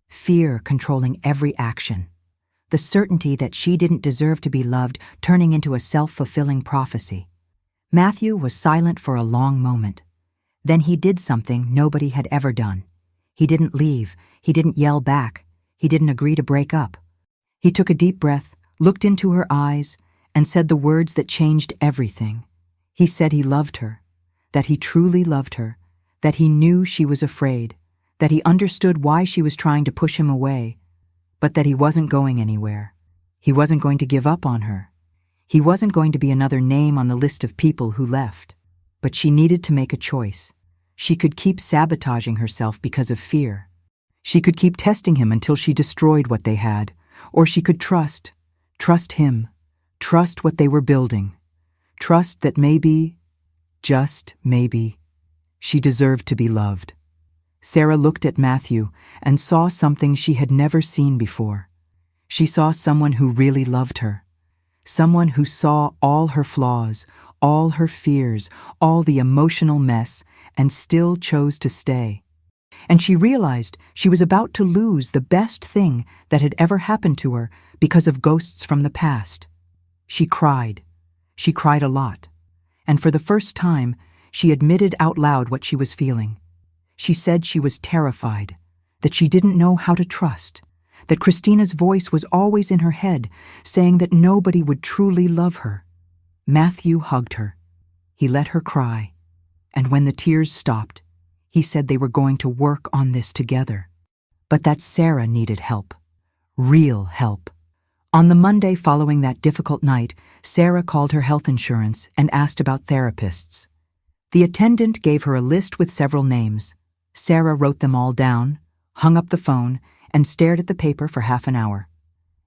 Fear controlling every action. The certainty that she didn't deserve to be loved turning into a self-fulfilling prophecy. Matthew was silent for a long moment. Then he did something nobody had ever done. He didn't leave. He didn't yell back. He didn't agree to break up. He took a deep breath, looked into her eyes, and said the words that changed everything. He said he loved her, that he truly loved her, that he knew she was afraid, that he understood why she was trying to push him away, but that he wasn't going anywhere. He wasn't going to give up on her. He wasn't going to be another name on the list of people who left. But she needed to make a choice. She could keep sabotaging herself because of fear. She could keep testing him until she destroyed what they had, or she could trust him, trust what they were building, trust that maybe, just maybe, she deserved to be loved. Sarah looked at Matthew and saw something she had never seen before. She saw someone who really loved her. Someone who saw all her flaws, all her fears, all the emotional mess, and still chose to stay. And she realized she was about to lose the best thing that had ever happened to her because of ghosts from the past. She cried. She cried a lot. And for the first time, she admitted out loud what she was feeling. She said she was terrified, that she didn't know how to trust, that Christina's voice was always in her head, saying that nobody would truly love her. Matthew hugged her. He let her cry, and when the tears stopped, he said they were going to work on this together. But that Sarah needed help. Real help. On the Monday following that difficult night, Sarah called her health insurance and asked about therapists. The attendant gave her a list with several names. Sarah wrote them all down, hung up the phone, and stared at the paper for half an hour.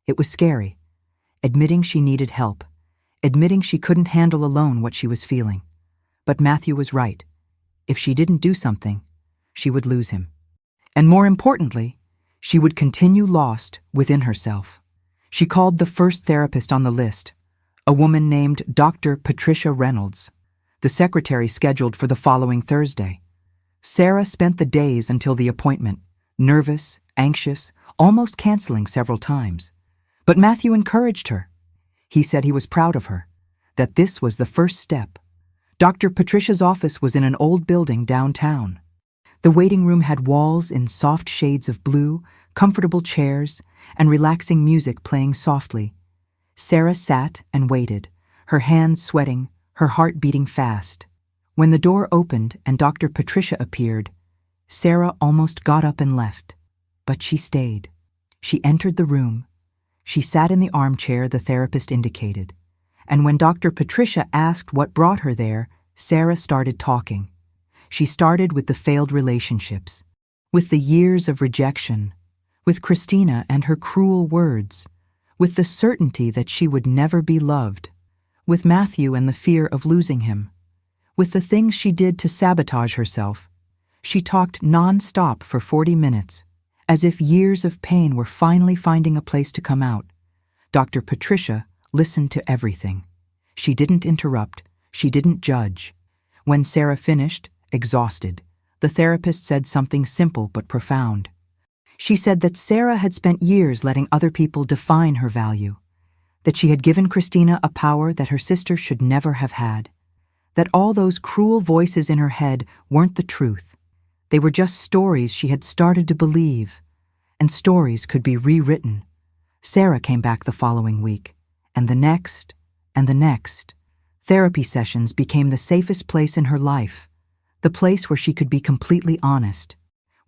It was scary, admitting she needed help, admitting she couldn't handle alone what she was feeling. But Matthew was right. If she didn't do something, she would lose him. And more importantly, she would continue lost within herself. She called the first therapist on the list, a woman named Dr. Patricia Reynolds, the secretary scheduled for the following Thursday. Sarah spent the days until the appointment, nervous, anxious, almost canceling several times. But Matthew encouraged her. He said he was proud of her, that this was the first step. Dr. Patricia's office was in an old building downtown. The waiting room had walls in soft shades of blue, comfortable chairs, and relaxing music playing softly. Sarah sat and waited, her hands sweating, her heart beating fast. When the door opened and Dr. Patricia appeared, Sarah almost got up and left. But she stayed. She entered the room. She sat in the armchair the therapist indicated. And when Dr. Patricia asked what brought her there, Sarah started talking. She started with the failed relationships, with the years of rejection, with Christina and her cruel words, with the certainty that she would never be loved, with Matthew and the fear of losing him, with the things she did to sabotage herself. She talked non-stop for 40 minutes, as if years of pain were finally finding a place to come out. Dr. Patricia listened to everything. She didn't interrupt. She didn't judge. When Sarah finished, exhausted, the therapist said something simple but profound. She said that Sarah had spent years letting other people define her value, that she had given Christina a power that her sister should never have had, that all those cruel voices in her head weren't the truth. They were just stories she had started to believe, and stories could be rewritten. Sarah came back the following week, and the next, and the next. Therapy sessions became the safest place in her life, the place where she could be completely honest,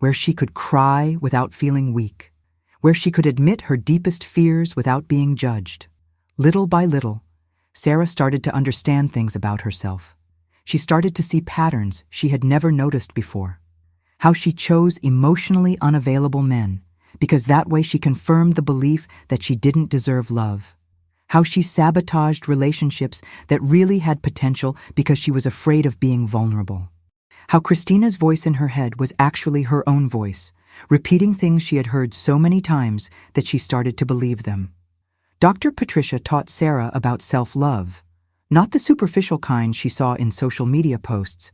where she could cry without feeling weak, where she could admit her deepest fears without being judged. Little by little, Sarah started to understand things about herself. She started to see patterns she had never noticed before. How she chose emotionally unavailable men, because that way she confirmed the belief that she didn't deserve love. How she sabotaged relationships that really had potential because she was afraid of being vulnerable. How Christina's voice in her head was actually her own voice, repeating things she had heard so many times that she started to believe them. Dr. Patricia taught Sarah about self-love, not the superficial kind she saw in social media posts,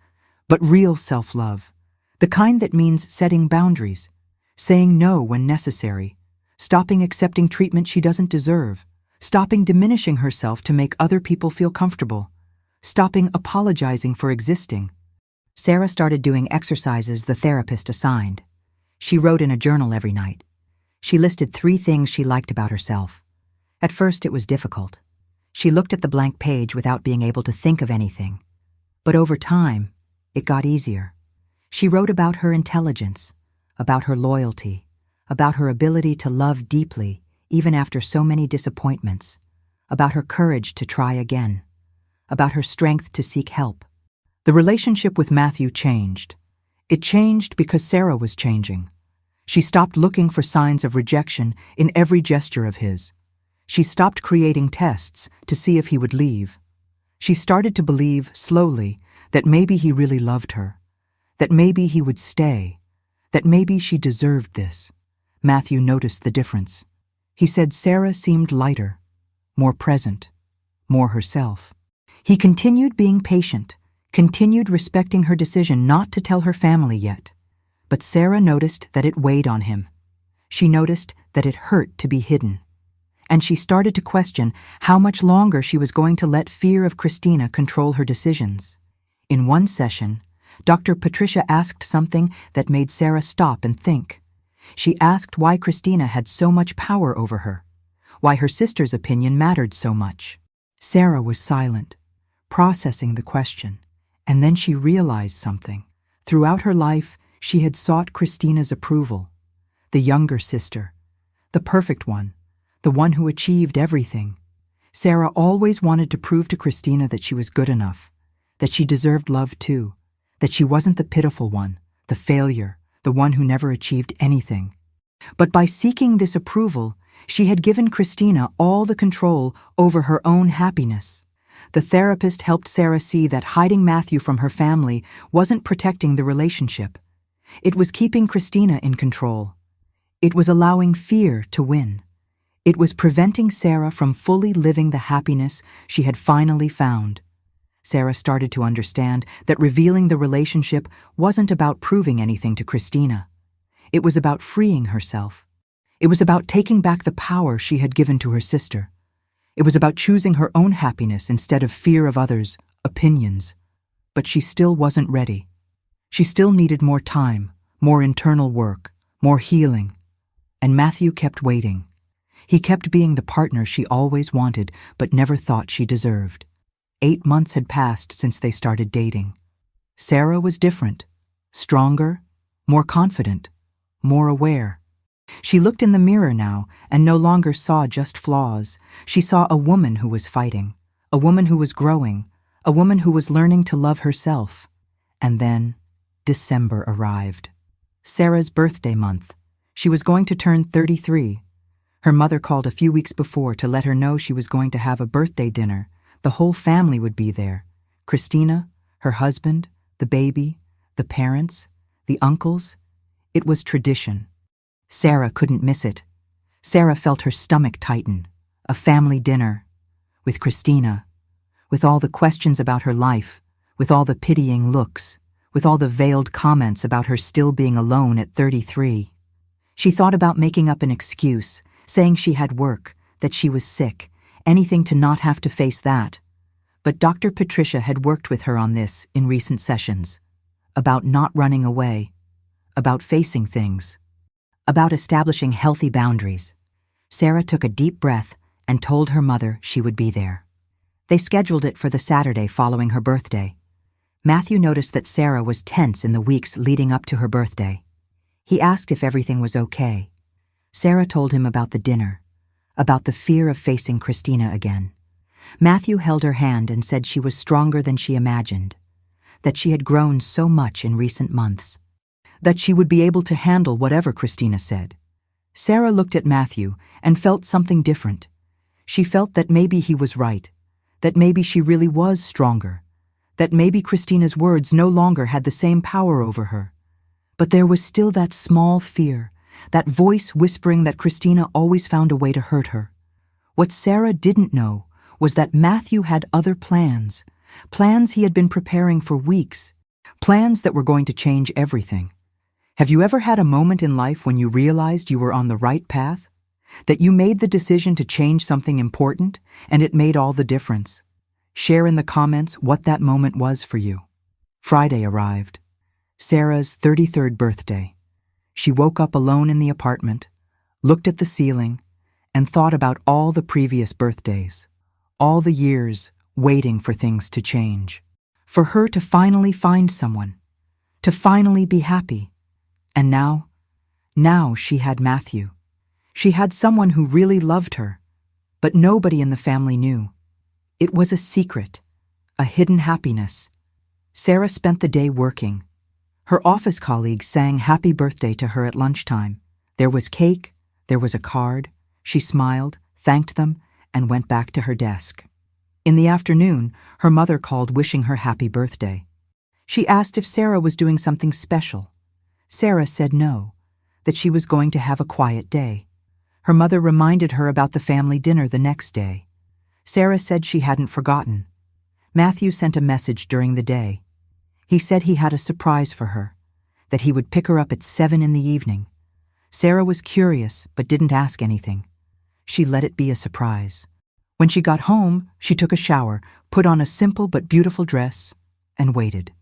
but real self-love, the kind that means setting boundaries, saying no when necessary, stopping accepting treatment she doesn't deserve, stopping diminishing herself to make other people feel comfortable, stopping apologizing for existing. Sarah started doing exercises the therapist assigned. She wrote in a journal every night. She listed 3 things she liked about herself. At first it was difficult. She looked at the blank page without being able to think of anything. But over time, it got easier. She wrote about her intelligence, about her loyalty, about her ability to love deeply even after so many disappointments, about her courage to try again, about her strength to seek help. The relationship with Matthew changed. It changed because Sarah was changing. She stopped looking for signs of rejection in every gesture of his. She stopped creating tests to see if he would leave. She started to believe, slowly, that maybe he really loved her, that maybe he would stay, that maybe she deserved this. Matthew noticed the difference. He said Sarah seemed lighter, more present, more herself. He continued being patient, continued respecting her decision not to tell her family yet. But Sarah noticed that it weighed on him. She noticed that it hurt to be hidden. And she started to question how much longer she was going to let fear of Christina control her decisions. In one session, Dr. Patricia asked something that made Sarah stop and think. She asked why Christina had so much power over her, why her sister's opinion mattered so much. Sarah was silent, processing the question, and then she realized something. Throughout her life, she had sought Christina's approval, the younger sister, the perfect one, the one who achieved everything. Sarah always wanted to prove to Christina that she was good enough, that she deserved love too, that she wasn't the pitiful one, the failure, the one who never achieved anything. But by seeking this approval, she had given Christina all the control over her own happiness. The therapist helped Sarah see that hiding Matthew from her family wasn't protecting the relationship. It was keeping Christina in control. It was allowing fear to win. It was preventing Sarah from fully living the happiness she had finally found. Sarah started to understand that revealing the relationship wasn't about proving anything to Christina. It was about freeing herself. It was about taking back the power she had given to her sister. It was about choosing her own happiness instead of fear of others' opinions. But she still wasn't ready. She still needed more time, more internal work, more healing. And Matthew kept waiting. He kept being the partner she always wanted but never thought she deserved. 8 months had passed since they started dating. Sarah was different, stronger, more confident, more aware. She looked in the mirror now and no longer saw just flaws. She saw a woman who was fighting, a woman who was growing, a woman who was learning to love herself. And then December arrived. Sarah's birthday month. She was going to turn 33. Her mother called a few weeks before to let her know she was going to have a birthday dinner. The whole family would be there. Christina, her husband, the baby, the parents, the uncles. It was tradition. Sarah couldn't miss it. Sarah felt her stomach tighten. A family dinner. With Christina. With all the questions about her life. with all the pitying looks, with all the veiled comments about her still being alone at 33. She thought about making up an excuse, saying she had work, that she was sick, anything to not have to face that. But Dr. Patricia had worked with her on this in recent sessions, about not running away, about facing things, about establishing healthy boundaries. Sarah took a deep breath and told her mother she would be there. They scheduled it for the Saturday following her birthday. Matthew noticed that Sarah was tense in the weeks leading up to her birthday. He asked if everything was okay. Sarah told him about the dinner, about the fear of facing Christina again. Matthew held her hand and said she was stronger than she imagined, that she had grown so much in recent months, that she would be able to handle whatever Christina said. Sarah looked at Matthew and felt something different. She felt that maybe he was right, that maybe she really was stronger, that maybe Christina's words no longer had the same power over her. But there was still that small fear, that voice whispering that Christina always found a way to hurt her. What Sarah didn't know was that Matthew had other plans, plans he had been preparing for weeks, plans that were going to change everything. Have you ever had a moment in life when you realized you were on the right path? That you made the decision to change something important, and it made all the difference? Share in the comments what that moment was for you. Friday arrived. Sarah's 33rd birthday. She woke up alone in the apartment, looked at the ceiling, and thought about all the previous birthdays, all the years waiting for things to change, for her to finally find someone, to finally be happy. And now she had Matthew. She had someone who really loved her, but nobody in the family knew. It was a secret, a hidden happiness. Sarah spent the day working. Her office colleagues sang happy birthday to her at lunchtime. There was cake, there was a card. She smiled, thanked them, and went back to her desk. In the afternoon, her mother called wishing her happy birthday. She asked if Sarah was doing something special. Sarah said no, that she was going to have a quiet day. Her mother reminded her about the family dinner the next day. Sarah said she hadn't forgotten. Matthew sent a message during the day. He said he had a surprise for her, that he would pick her up at 7 in the evening. Sarah was curious but didn't ask anything. She let it be a surprise. When she got home, she took a shower, put on a simple but beautiful dress, and waited.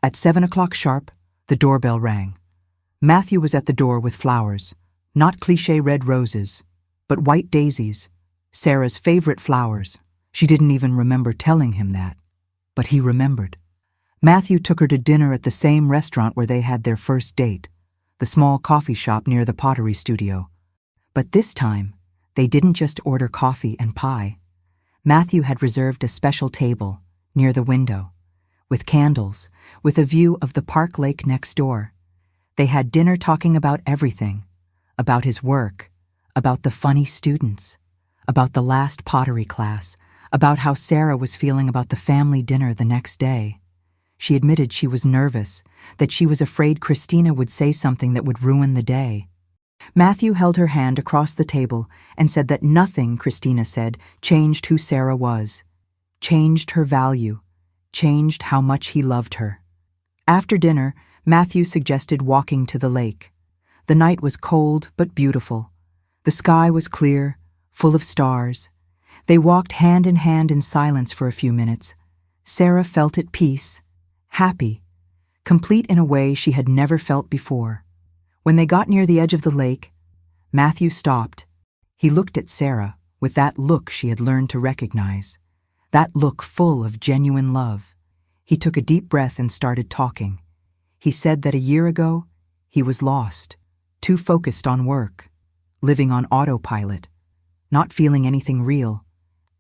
At 7 o'clock sharp, the doorbell rang. Matthew was at the door with flowers, not cliché red roses, but white daisies, Sarah's favorite flowers. She didn't even remember telling him that, but he remembered. Matthew took her to dinner at the same restaurant where they had their first date, the small coffee shop near the pottery studio. But this time, they didn't just order coffee and pie. Matthew had reserved a special table near the window, with candles, with a view of the park lake next door. They had dinner talking about everything, about his work, about the funny students, about the last pottery class, about how Sarah was feeling about the family dinner the next day. She admitted she was nervous, that she was afraid Christina would say something that would ruin the day. Matthew held her hand across the table and said that nothing, Christina said, changed who Sarah was, changed her value, changed how much he loved her. After dinner, Matthew suggested walking to the lake. The night was cold but beautiful. The sky was clear, full of stars. They walked hand in hand in silence for a few minutes. Sarah felt at peace, happy, complete in a way she had never felt before. When they got near the edge of the lake, Matthew stopped. He looked at Sarah with that look she had learned to recognize, that look full of genuine love. He took a deep breath and started talking. He said that a year ago, he was lost, too focused on work, living on autopilot, not feeling anything real.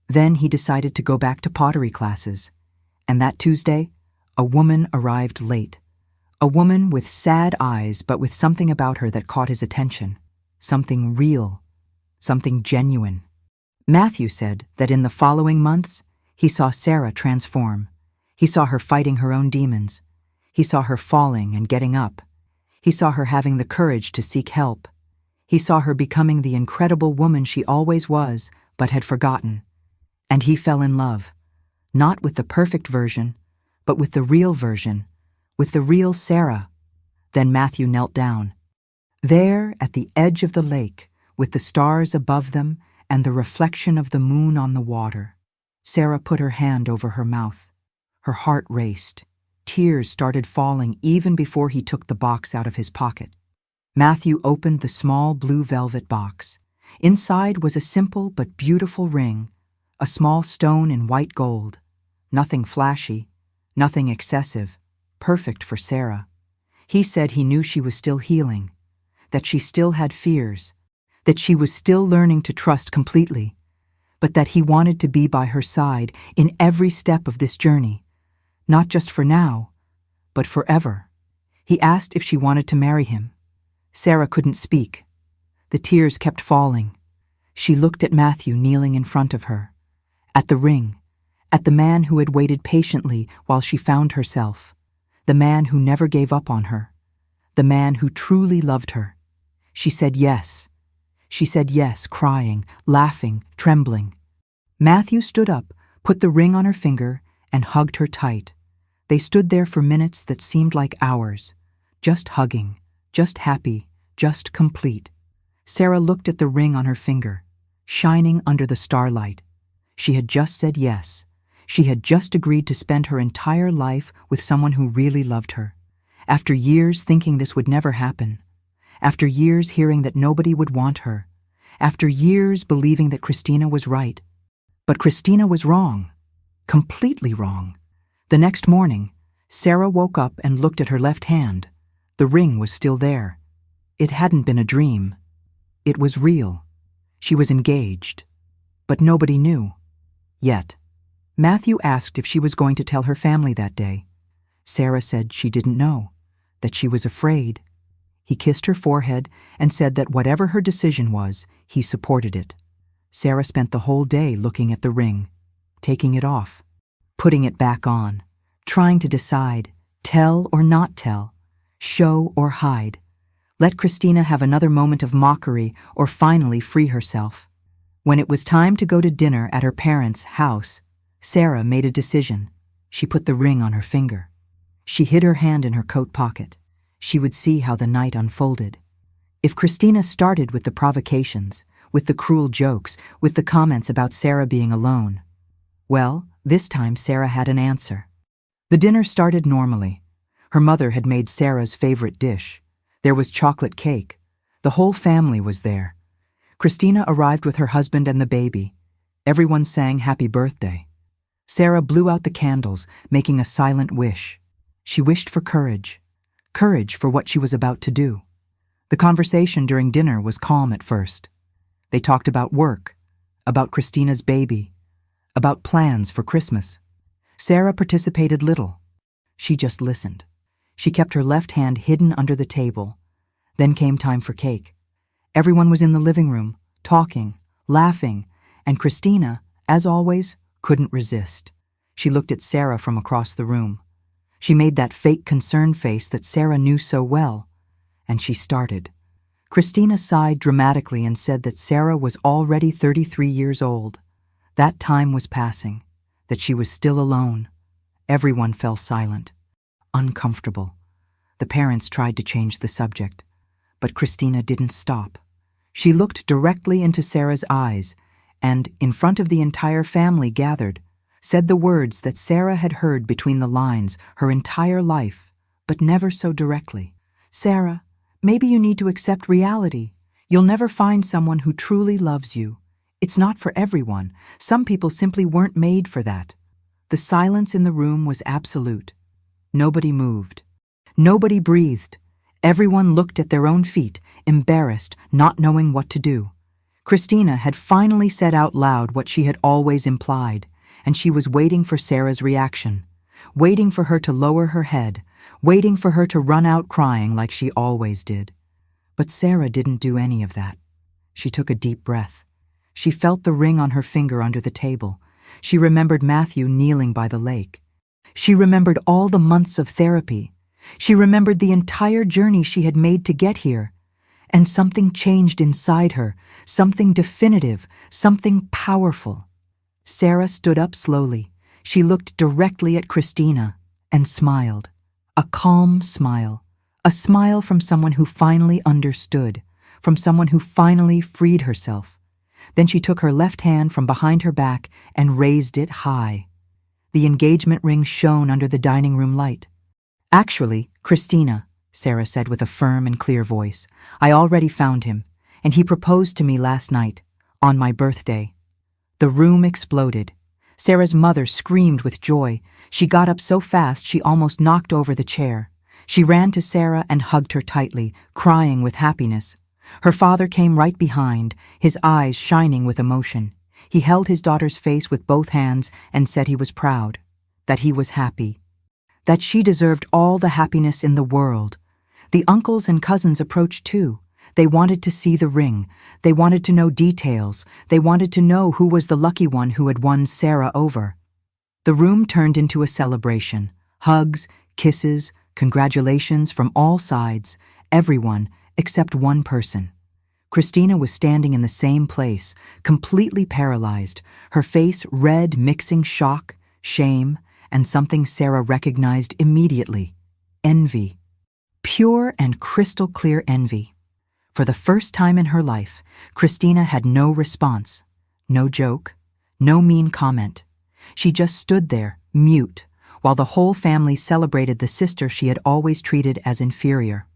Then he decided to go back to pottery classes. And that Tuesday, a woman arrived late. A woman with sad eyes, but with something about her that caught his attention. Something real. Something genuine. Matthew said that in the following months, he saw Sarah transform. He saw her fighting her own demons. He saw her falling and getting up. He saw her having the courage to seek help. He saw her becoming the incredible woman she always was, but had forgotten. And he fell in love. Not with the perfect version, but with the real version, with the real Sarah. Then Matthew knelt down. There, at the edge of the lake, with the stars above them and the reflection of the moon on the water, Sarah put her hand over her mouth. Her heart raced. Tears started falling even before he took the box out of his pocket. Matthew opened the small blue velvet box. Inside was a simple but beautiful ring, a small stone in white gold. Nothing flashy, nothing excessive, perfect for Sarah. He said he knew she was still healing, that she still had fears, that she was still learning to trust completely, but that he wanted to be by her side in every step of this journey, not just for now, but forever. He asked if she wanted to marry him. Sarah couldn't speak. The tears kept falling. She looked at Matthew kneeling in front of her, at the ring, at the man who had waited patiently while she found herself, the man who never gave up on her, the man who truly loved her. She said yes. She said yes, crying, laughing, trembling. Matthew stood up, put the ring on her finger, and hugged her tight. They stood there for minutes that seemed like hours, just hugging, just happy, just complete. Sarah looked at the ring on her finger, shining under the starlight. She had just said yes. She had just agreed to spend her entire life with someone who really loved her. After years thinking this would never happen, after years hearing that nobody would want her, after years believing that Christina was right. But Christina was wrong, completely wrong. The next morning, Sarah woke up and looked at her left hand. The ring was still there. It hadn't been a dream. It was real. She was engaged. But nobody knew. Yet. Matthew asked if she was going to tell her family that day. Sarah said she didn't know, that she was afraid. He kissed her forehead and said that whatever her decision was, he supported it. Sarah spent the whole day looking at the ring, taking it off, putting it back on, trying to decide, tell or not tell, show or hide. Let Christina have another moment of mockery or finally free herself. When it was time to go to dinner at her parents' house, Sarah made a decision. She put the ring on her finger. She hid her hand in her coat pocket. She would see how the night unfolded. If Christina started with the provocations, with the cruel jokes, with the comments about Sarah being alone, well, this time Sarah had an answer. The dinner started normally. Her mother had made Sarah's favorite dish. There was chocolate cake. The whole family was there. Christina arrived with her husband and the baby. Everyone sang happy birthday. Sarah blew out the candles, making a silent wish. She wished for courage. Courage for what she was about to do. The conversation during dinner was calm at first. They talked about work, about Christina's baby, about plans for Christmas. Sarah participated little. She just listened. She kept her left hand hidden under the table. Then came time for cake. Everyone was in the living room, talking, laughing, and Christina, as always, couldn't resist. She looked at Sarah from across the room. She made that fake concerned face that Sarah knew so well, and she started. Christina sighed dramatically and said that Sarah was already 33 years old. That time was passing, that she was still alone. Everyone fell silent, uncomfortable. The parents tried to change the subject, but Christina didn't stop. She looked directly into Sarah's eyes and, in front of the entire family gathered, said the words that Sarah had heard between the lines her entire life, but never so directly. Sarah, maybe you need to accept reality. You'll never find someone who truly loves you. It's not for everyone. Some people simply weren't made for that. The silence in the room was absolute. Nobody moved. Nobody breathed. Everyone looked at their own feet, embarrassed, not knowing what to do. Christina had finally said out loud what she had always implied, and she was waiting for Sarah's reaction, waiting for her to lower her head, waiting for her to run out crying like she always did. But Sarah didn't do any of that. She took a deep breath. She felt the ring on her finger under the table. She remembered Matthew kneeling by the lake. She remembered all the months of therapy. She remembered the entire journey she had made to get here. And something changed inside her, something definitive, something powerful. Sarah stood up slowly. She looked directly at Christina, and smiled. A calm smile. A smile from someone who finally understood, from someone who finally freed herself. Then she took her left hand from behind her back and raised it high. The engagement ring shone under the dining room light. "Actually, Christina," Sarah said with a firm and clear voice, "I already found him, and he proposed to me last night, on my birthday." The room exploded. Sarah's mother screamed with joy. She got up so fast she almost knocked over the chair. She ran to Sarah and hugged her tightly, crying with happiness. Her father came right behind, his eyes shining with emotion. He held his daughter's face with both hands and said he was proud, that he was happy, that she deserved all the happiness in the world. The uncles and cousins approached too. They wanted to see the ring. They wanted to know details. They wanted to know who was the lucky one who had won Sarah over. The room turned into a celebration. Hugs, kisses, congratulations from all sides, everyone except one person. Christina was standing in the same place, completely paralyzed, her face red, mixing shock, shame, and something Sarah recognized immediately: envy. Pure and crystal clear envy. For the first time in her life, Christina had no response, no joke, no mean comment. She just stood there, mute, while the whole family celebrated the sister she had always treated as inferior.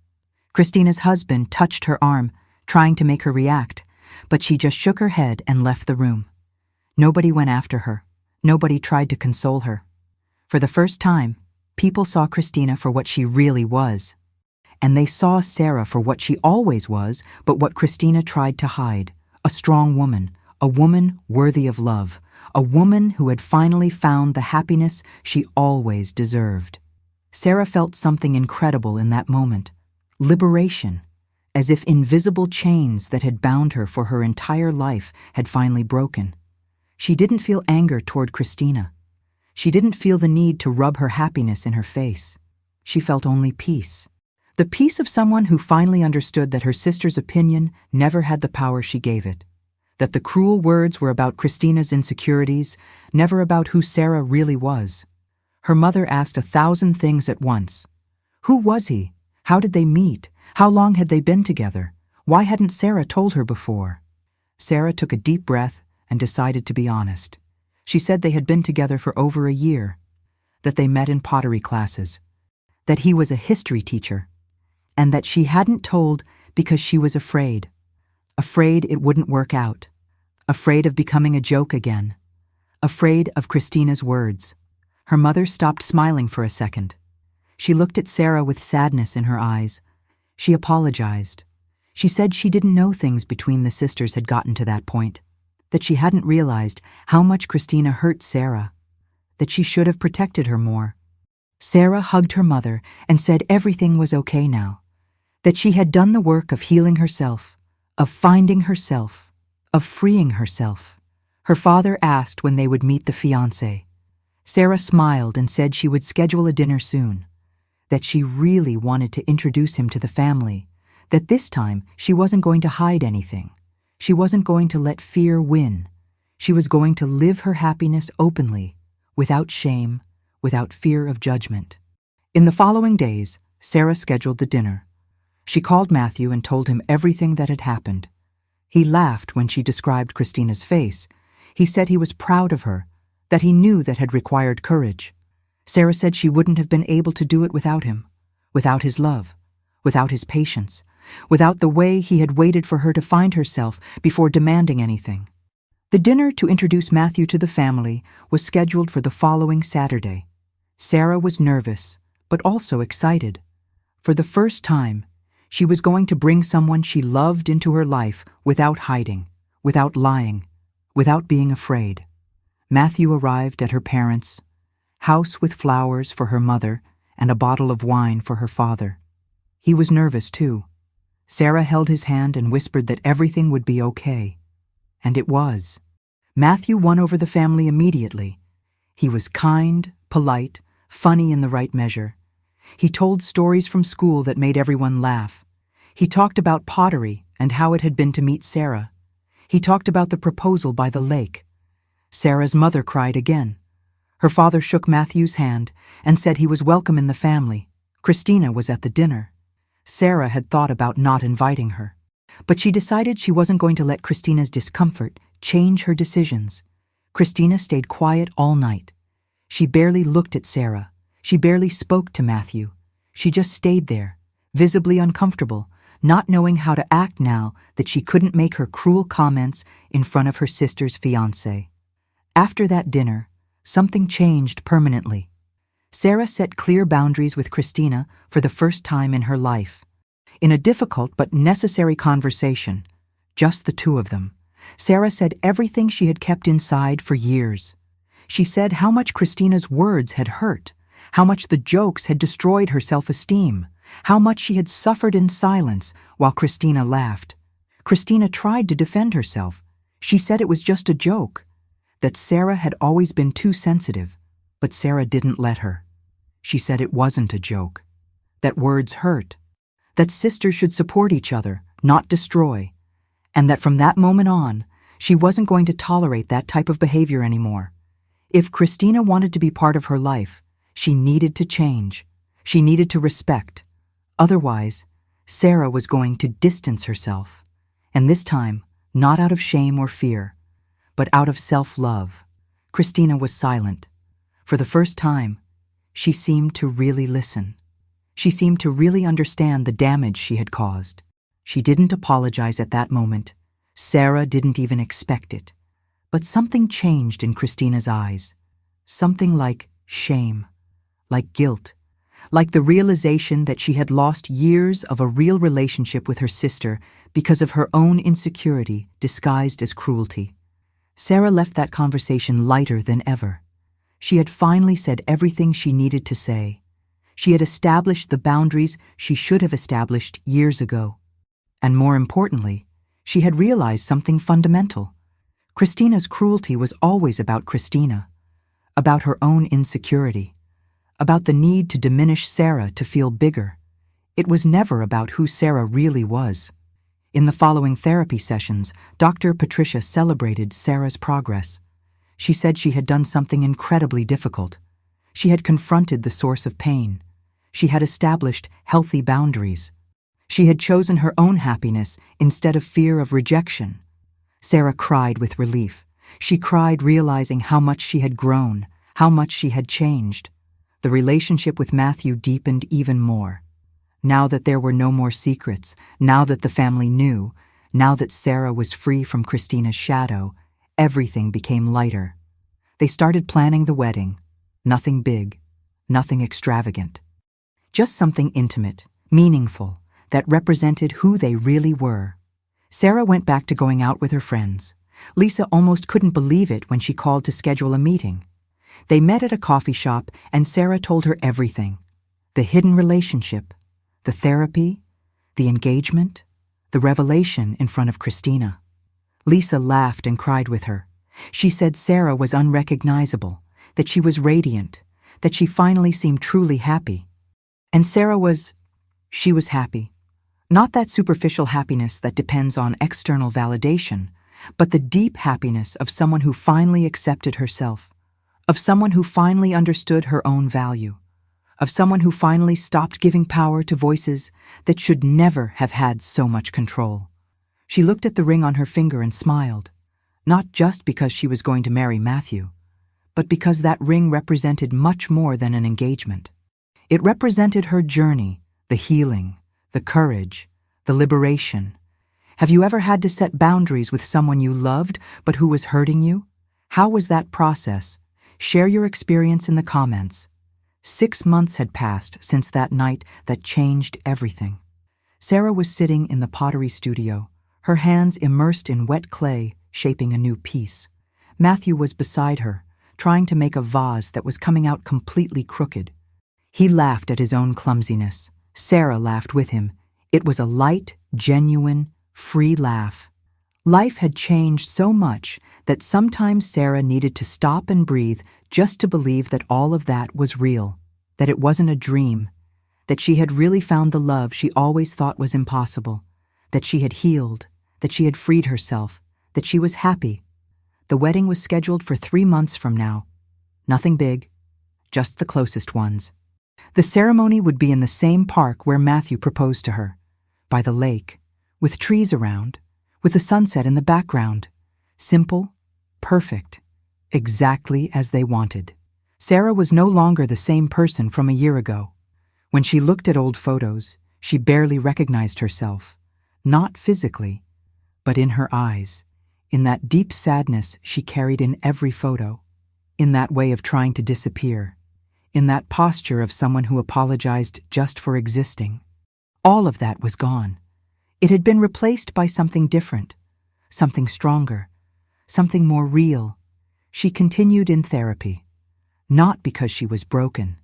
Christina's husband touched her arm, trying to make her react, but she just shook her head and left the room. Nobody went after her. Nobody tried to console her. For the first time, people saw Christina for what she really was. And they saw Sarah for what she always was, but what Christina tried to hide: a strong woman, a woman worthy of love, a woman who had finally found the happiness she always deserved. Sarah felt something incredible in that moment: liberation, as if invisible chains that had bound her for her entire life had finally broken. She didn't feel anger toward Christina. She didn't feel the need to rub her happiness in her face. She felt only peace. The peace of someone who finally understood that her sister's opinion never had the power she gave it, that the cruel words were about Christina's insecurities, never about who Sarah really was. Her mother asked 1,000 things at once. Who was he? How did they meet? How long had they been together? Why hadn't Sarah told her before? Sarah took a deep breath and decided to be honest. She said they had been together for over a year, that they met in pottery classes, that he was a history teacher, and that she hadn't told because she was afraid. Afraid it wouldn't work out. Afraid of becoming a joke again. Afraid of Christina's words. Her mother stopped smiling for a second. She looked at Sarah with sadness in her eyes. She apologized. She said she didn't know things between the sisters had gotten to that point, that she hadn't realized how much Christina hurt Sarah, that she should have protected her more. Sarah hugged her mother and said everything was okay now, that she had done the work of healing herself, of finding herself, of freeing herself. Her father asked when they would meet the fiancé. Sarah smiled and said she would schedule a dinner soon, that she really wanted to introduce him to the family, that this time she wasn't going to hide anything. She wasn't going to let fear win. She was going to live her happiness openly, without shame, without fear of judgment. In the following days, Sarah scheduled the dinner. She called Matthew and told him everything that had happened. He laughed when she described Christina's face. He said he was proud of her, that he knew that had required courage. Sarah said she wouldn't have been able to do it without him, without his love, without his patience, without the way he had waited for her to find herself before demanding anything. The dinner to introduce Matthew to the family was scheduled for the following Saturday. Sarah was nervous, but also excited. For the first time, she was going to bring someone she loved into her life without hiding, without lying, without being afraid. Matthew arrived at her parents' house with flowers for her mother and a bottle of wine for her father. He was nervous too. Sarah held his hand and whispered that everything would be okay. And it was. Matthew won over the family immediately. He was kind, polite, funny in the right measure. He told stories from school that made everyone laugh. He talked about pottery and how it had been to meet Sarah. He talked about the proposal by the lake. Sarah's mother cried again. Her father shook Matthew's hand and said he was welcome in the family. Christina was at the dinner. Sarah had thought about not inviting her, but she decided she wasn't going to let Christina's discomfort change her decisions. Christina stayed quiet all night. She barely looked at Sarah. She barely spoke to Matthew. She just stayed there, visibly uncomfortable, not knowing how to act now that she couldn't make her cruel comments in front of her sister's fiancé. After that dinner, something changed permanently. Sarah set clear boundaries with Christina for the first time in her life. In a difficult but necessary conversation, just the two of them, Sarah said everything she had kept inside for years. She said how much Christina's words had hurt, how much the jokes had destroyed her self-esteem, how much she had suffered in silence while Christina laughed. Christina tried to defend herself. She said it was just a joke, that Sarah had always been too sensitive, but Sarah didn't let her. She said it wasn't a joke, that words hurt, that sisters should support each other, not destroy, and that from that moment on, she wasn't going to tolerate that type of behavior anymore. If Christina wanted to be part of her life, she needed to change. She needed to respect. Otherwise, Sarah was going to distance herself, and this time, not out of shame or fear, but out of self-love. Christina was silent. For the first time, she seemed to really listen. She seemed to really understand the damage she had caused. She didn't apologize at that moment. Sarah didn't even expect it. But something changed in Christina's eyes. Something like shame, like guilt, like the realization that she had lost years of a real relationship with her sister because of her own insecurity disguised as cruelty. Sarah left that conversation lighter than ever. She had finally said everything she needed to say. She had established the boundaries she should have established years ago. And more importantly, she had realized something fundamental. Christina's cruelty was always about Christina, about her own insecurity, about the need to diminish Sarah to feel bigger. It was never about who Sarah really was. In the following therapy sessions, Dr. Patricia celebrated Sarah's progress. She said she had done something incredibly difficult. She had confronted the source of pain. She had established healthy boundaries. She had chosen her own happiness instead of fear of rejection. Sarah cried with relief. She cried realizing how much she had grown, how much she had changed. The relationship with Matthew deepened even more. Now that there were no more secrets, now that the family knew, now that Sarah was free from Christina's shadow, everything became lighter. They started planning the wedding. Nothing big, nothing extravagant. Just something intimate, meaningful, that represented who they really were. Sarah went back to going out with her friends. Lisa almost couldn't believe it when she called to schedule a meeting. They met at a coffee shop and Sarah told her everything. The hidden relationship, the therapy, the engagement, the revelation in front of Christina. Lisa laughed and cried with her. She said Sarah was unrecognizable, that she was radiant, that she finally seemed truly happy. And Sarah was happy. Not that superficial happiness that depends on external validation, but the deep happiness of someone who finally accepted herself, of someone who finally understood her own value, of someone who finally stopped giving power to voices that should never have had so much control. She looked at the ring on her finger and smiled, not just because she was going to marry Matthew, but because that ring represented much more than an engagement. It represented her journey, the healing, the courage, the liberation. Have you ever had to set boundaries with someone you loved but who was hurting you? How was that process? Share your experience in the comments. 6 months had passed since that night that changed everything. Sarah was sitting in the pottery studio, her hands immersed in wet clay, shaping a new piece. Matthew was beside her, trying to make a vase that was coming out completely crooked. He laughed at his own clumsiness. Sarah laughed with him. It was a light, genuine, free laugh. Life had changed so much that sometimes Sarah needed to stop and breathe just to believe that all of that was real, that it wasn't a dream, that she had really found the love she always thought was impossible, that she had healed, that she had freed herself, that she was happy. The wedding was scheduled for 3 months from now. Nothing big, just the closest ones. The ceremony would be in the same park where Matthew proposed to her, by the lake, with trees around, with the sunset in the background. Simple, perfect, exactly as they wanted. Sarah was no longer the same person from a year ago. When she looked at old photos, she barely recognized herself, not physically, but in her eyes, in that deep sadness she carried in every photo, in that way of trying to disappear, in that posture of someone who apologized just for existing. All of that was gone. It had been replaced by something different, something stronger, something more real. She continued in therapy, not because she was broken,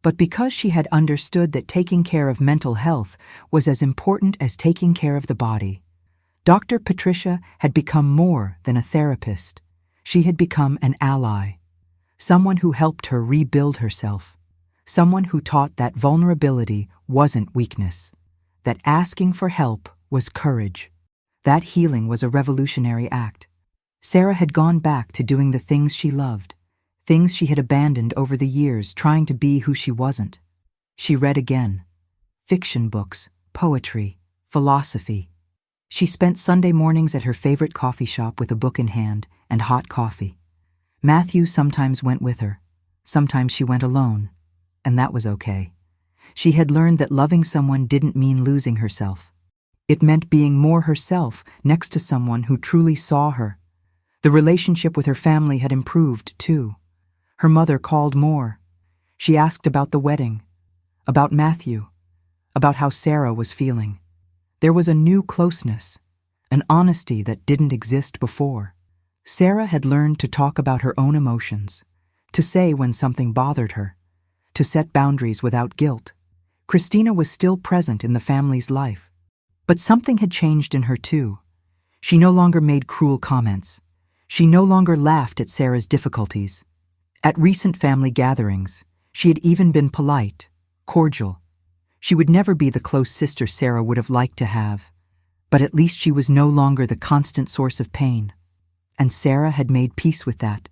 but because she had understood that taking care of mental health was as important as taking care of the body. Dr. Patricia had become more than a therapist. She had become an ally, someone who helped her rebuild herself, someone who taught that vulnerability wasn't weakness, that asking for help was courage. That healing was a revolutionary act. Sarah had gone back to doing the things she loved, things she had abandoned over the years trying to be who she wasn't. She read again. Fiction books, poetry, philosophy. She spent Sunday mornings at her favorite coffee shop with a book in hand and hot coffee. Matthew sometimes went with her. Sometimes she went alone, and that was okay. She had learned that loving someone didn't mean losing herself. It meant being more herself next to someone who truly saw her. The relationship with her family had improved, too. Her mother called more. She asked about the wedding, about Matthew, about how Sarah was feeling. There was a new closeness, an honesty that didn't exist before. Sarah had learned to talk about her own emotions, to say when something bothered her, to set boundaries without guilt. Christina was still present in the family's life, but something had changed in her too. She no longer made cruel comments. She no longer laughed at Sarah's difficulties. At recent family gatherings, she had even been polite, cordial. She would never be the close sister Sarah would have liked to have, but at least she was no longer the constant source of pain. And Sarah had made peace with that.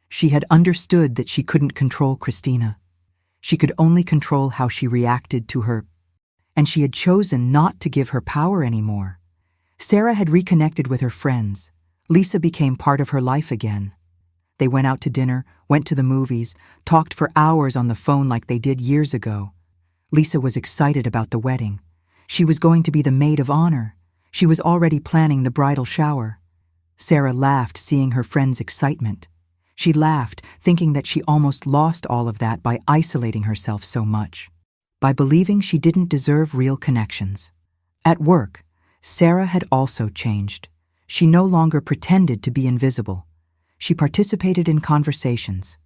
She had understood that she couldn't control Christina. She could only control how she reacted to her, and she had chosen not to give her power anymore. Sarah had reconnected with her friends. Lisa became part of her life again. They went out to dinner, went to the movies, talked for hours on the phone like they did years ago. Lisa was excited about the wedding. She was going to be the maid of honor. She was already planning the bridal shower. Sarah laughed, seeing her friend's excitement. She laughed, thinking that she almost lost all of that by isolating herself so much, by believing she didn't deserve real connections. At work, Sarah had also changed. She no longer pretended to be invisible. She participated in conversations.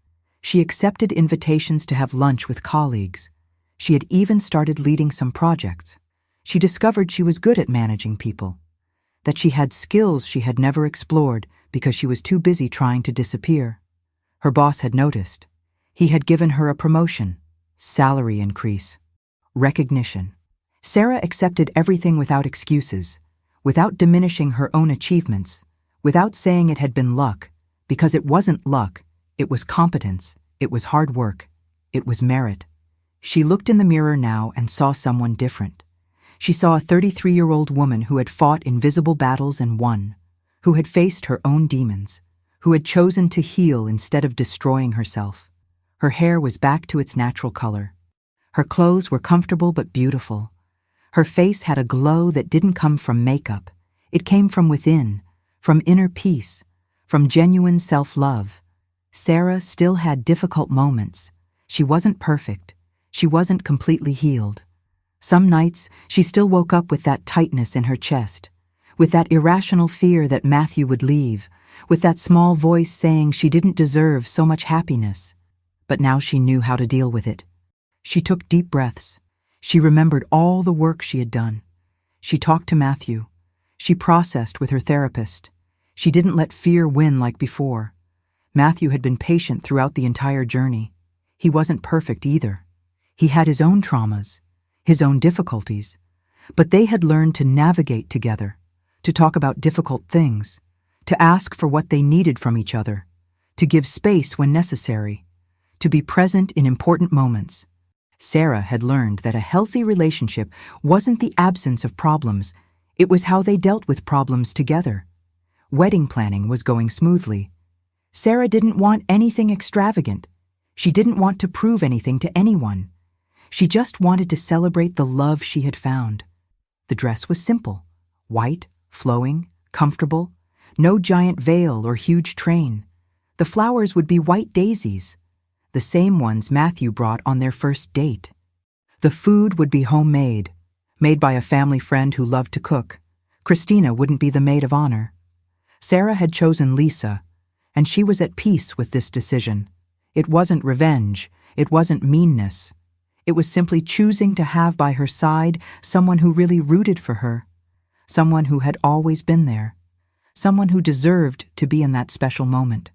She accepted invitations to have lunch with colleagues. She had even started leading some projects. She discovered she was good at managing people, that she had skills she had never explored because she was too busy trying to disappear. Her boss had noticed. He had given her a promotion, salary increase, recognition. Sarah accepted everything without excuses, without diminishing her own achievements, without saying it had been luck, because it wasn't luck, it was competence, it was hard work, it was merit. She looked in the mirror now and saw someone different. She saw a 33-year-old woman who had fought invisible battles and won, who had faced her own demons, who had chosen to heal instead of destroying herself. Her hair was back to its natural color. Her clothes were comfortable but beautiful. Her face had a glow that didn't come from makeup. It came from within, from inner peace, from genuine self-love. Sarah still had difficult moments. She wasn't perfect. She wasn't completely healed. Some nights, she still woke up with that tightness in her chest, with that irrational fear that Matthew would leave, with that small voice saying she didn't deserve so much happiness. But now she knew how to deal with it. She took deep breaths. She remembered all the work she had done. She talked to Matthew. She processed with her therapist. She didn't let fear win like before. Matthew had been patient throughout the entire journey. He wasn't perfect either. He had his own traumas, his own difficulties, but they had learned to navigate together, to talk about difficult things, to ask for what they needed from each other, to give space when necessary. to be present in important moments. Sarah had learned that a healthy relationship wasn't the absence of problems, it was how they dealt with problems together. Wedding planning was going smoothly. Sarah didn't want anything extravagant. She didn't want to prove anything to anyone. She just wanted to celebrate the love she had found. The dress was simple, white, flowing, comfortable, no giant veil or huge train. The flowers would be white daisies, the same ones Matthew brought on their first date. The food would be homemade, made by a family friend who loved to cook. Christina wouldn't be the maid of honor. Sarah had chosen Lisa, and she was at peace with this decision. It wasn't revenge, it wasn't meanness. It was simply choosing to have by her side someone who really rooted for her, someone who had always been there, someone who deserved to be in that special moment.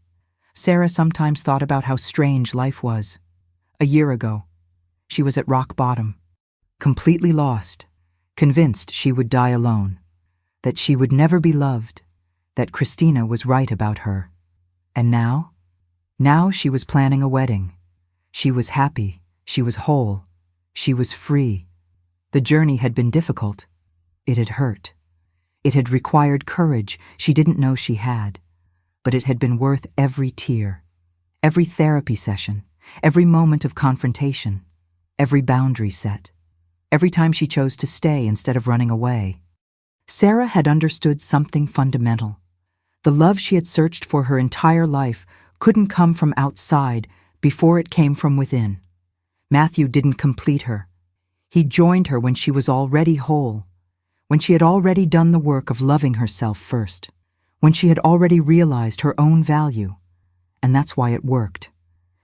Sarah sometimes thought about how strange life was. A year ago, she was at rock bottom, completely lost, convinced she would die alone, that she would never be loved, that Christina was right about her. And now? Now she was planning a wedding. She was happy, she was whole, she was free. The journey had been difficult. It had hurt. It had required courage she didn't know she had. But it had been worth every tear, every therapy session, every moment of confrontation, every boundary set, every time she chose to stay instead of running away. Sarah had understood something fundamental. The love she had searched for her entire life couldn't come from outside before it came from within. Matthew didn't complete her. He joined her when she was already whole, when she had already done the work of loving herself first, when she had already realized her own value. And that's why it worked.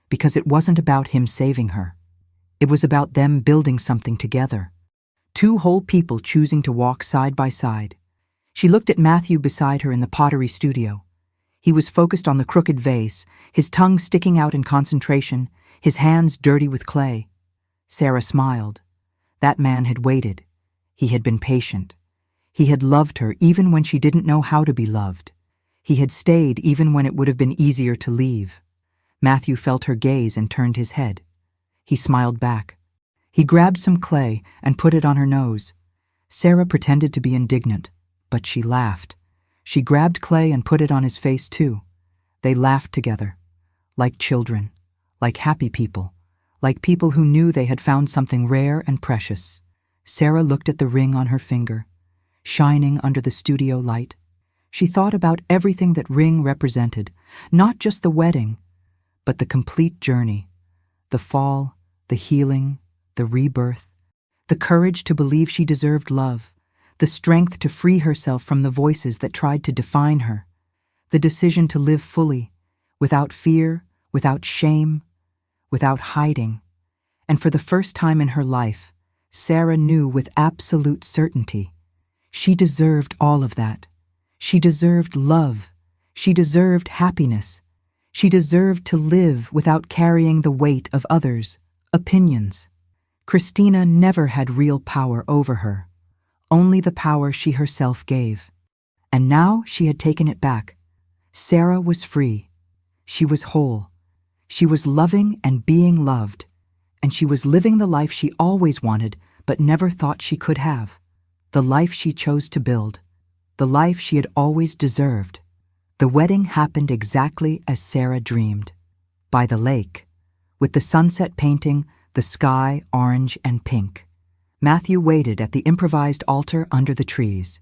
Because it wasn't about him saving her. It was about them building something together. Two whole people choosing to walk side by side. She looked at Matthew beside her in the pottery studio. He was focused on the crooked vase, his tongue sticking out in concentration, his hands dirty with clay. Sarah smiled. That man had waited. He had been patient. He had loved her even when she didn't know how to be loved. He had stayed even when it would have been easier to leave. Matthew felt her gaze and turned his head. He smiled back. He grabbed some clay and put it on her nose. Sarah pretended to be indignant, but she laughed. She grabbed clay and put it on his face too. They laughed together, like children, like happy people, like people who knew they had found something rare and precious. Sarah looked at the ring on her finger, shining under the studio light. She thought about everything that ring represented, not just the wedding, but the complete journey, the fall, the healing, the rebirth, the courage to believe she deserved love, the strength to free herself from the voices that tried to define her, the decision to live fully, without fear, without shame, without hiding. And for the first time in her life, Sarah knew with absolute certainty she deserved all of that. She deserved love. She deserved happiness. She deserved to live without carrying the weight of others' opinions. Christina never had real power over her, only the power she herself gave. And now she had taken it back. Sarah was free. She was whole. She was loving and being loved. And she was living the life she always wanted but never thought she could have. The life she chose to build. The life she had always deserved. The wedding happened exactly as Sarah dreamed. By the lake, with the sunset painting the sky orange and pink. Matthew waited at the improvised altar under the trees.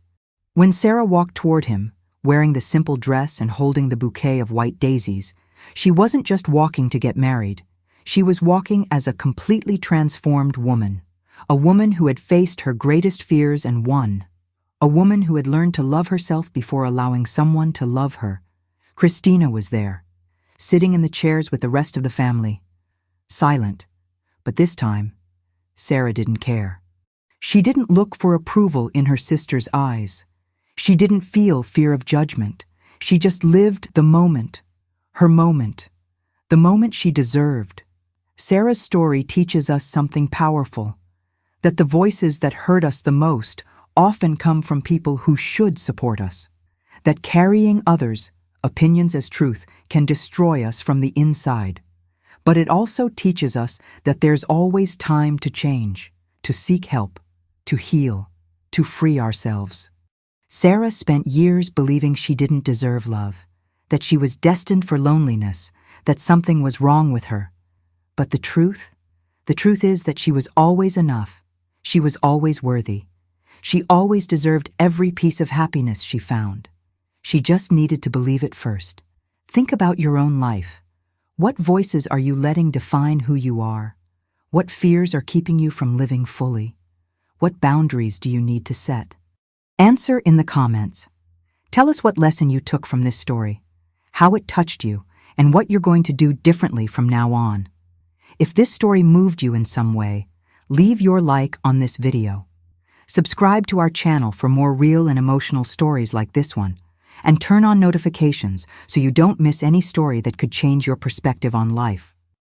When Sarah walked toward him, wearing the simple dress and holding the bouquet of white daisies, she wasn't just walking to get married. She was walking as a completely transformed woman. A woman who had faced her greatest fears and won. A woman who had learned to love herself before allowing someone to love her. Christina was there, sitting in the chairs with the rest of the family. Silent, but this time, Sarah didn't care. She didn't look for approval in her sister's eyes. She didn't feel fear of judgment. She just lived the moment, her moment, the moment she deserved. Sarah's story teaches us something powerful, that the voices that hurt us the most often come from people who should support us, that carrying others' opinions as truth can destroy us from the inside. But it also teaches us that there's always time to change, to seek help, to heal, to free ourselves. Sarah spent years believing she didn't deserve love, that she was destined for loneliness, that something was wrong with her. But the truth is that she was always enough. She was always worthy. She always deserved every piece of happiness she found. She just needed to believe it first. Think about your own life. What voices are you letting define who you are? What fears are keeping you from living fully? What boundaries do you need to set? Answer in the comments. Tell us what lesson you took from this story, how it touched you, and what you're going to do differently from now on. If this story moved you in some way, leave your like on this video. Subscribe to our channel for more real and emotional stories like this one, and turn on notifications so you don't miss any story that could change your perspective on life.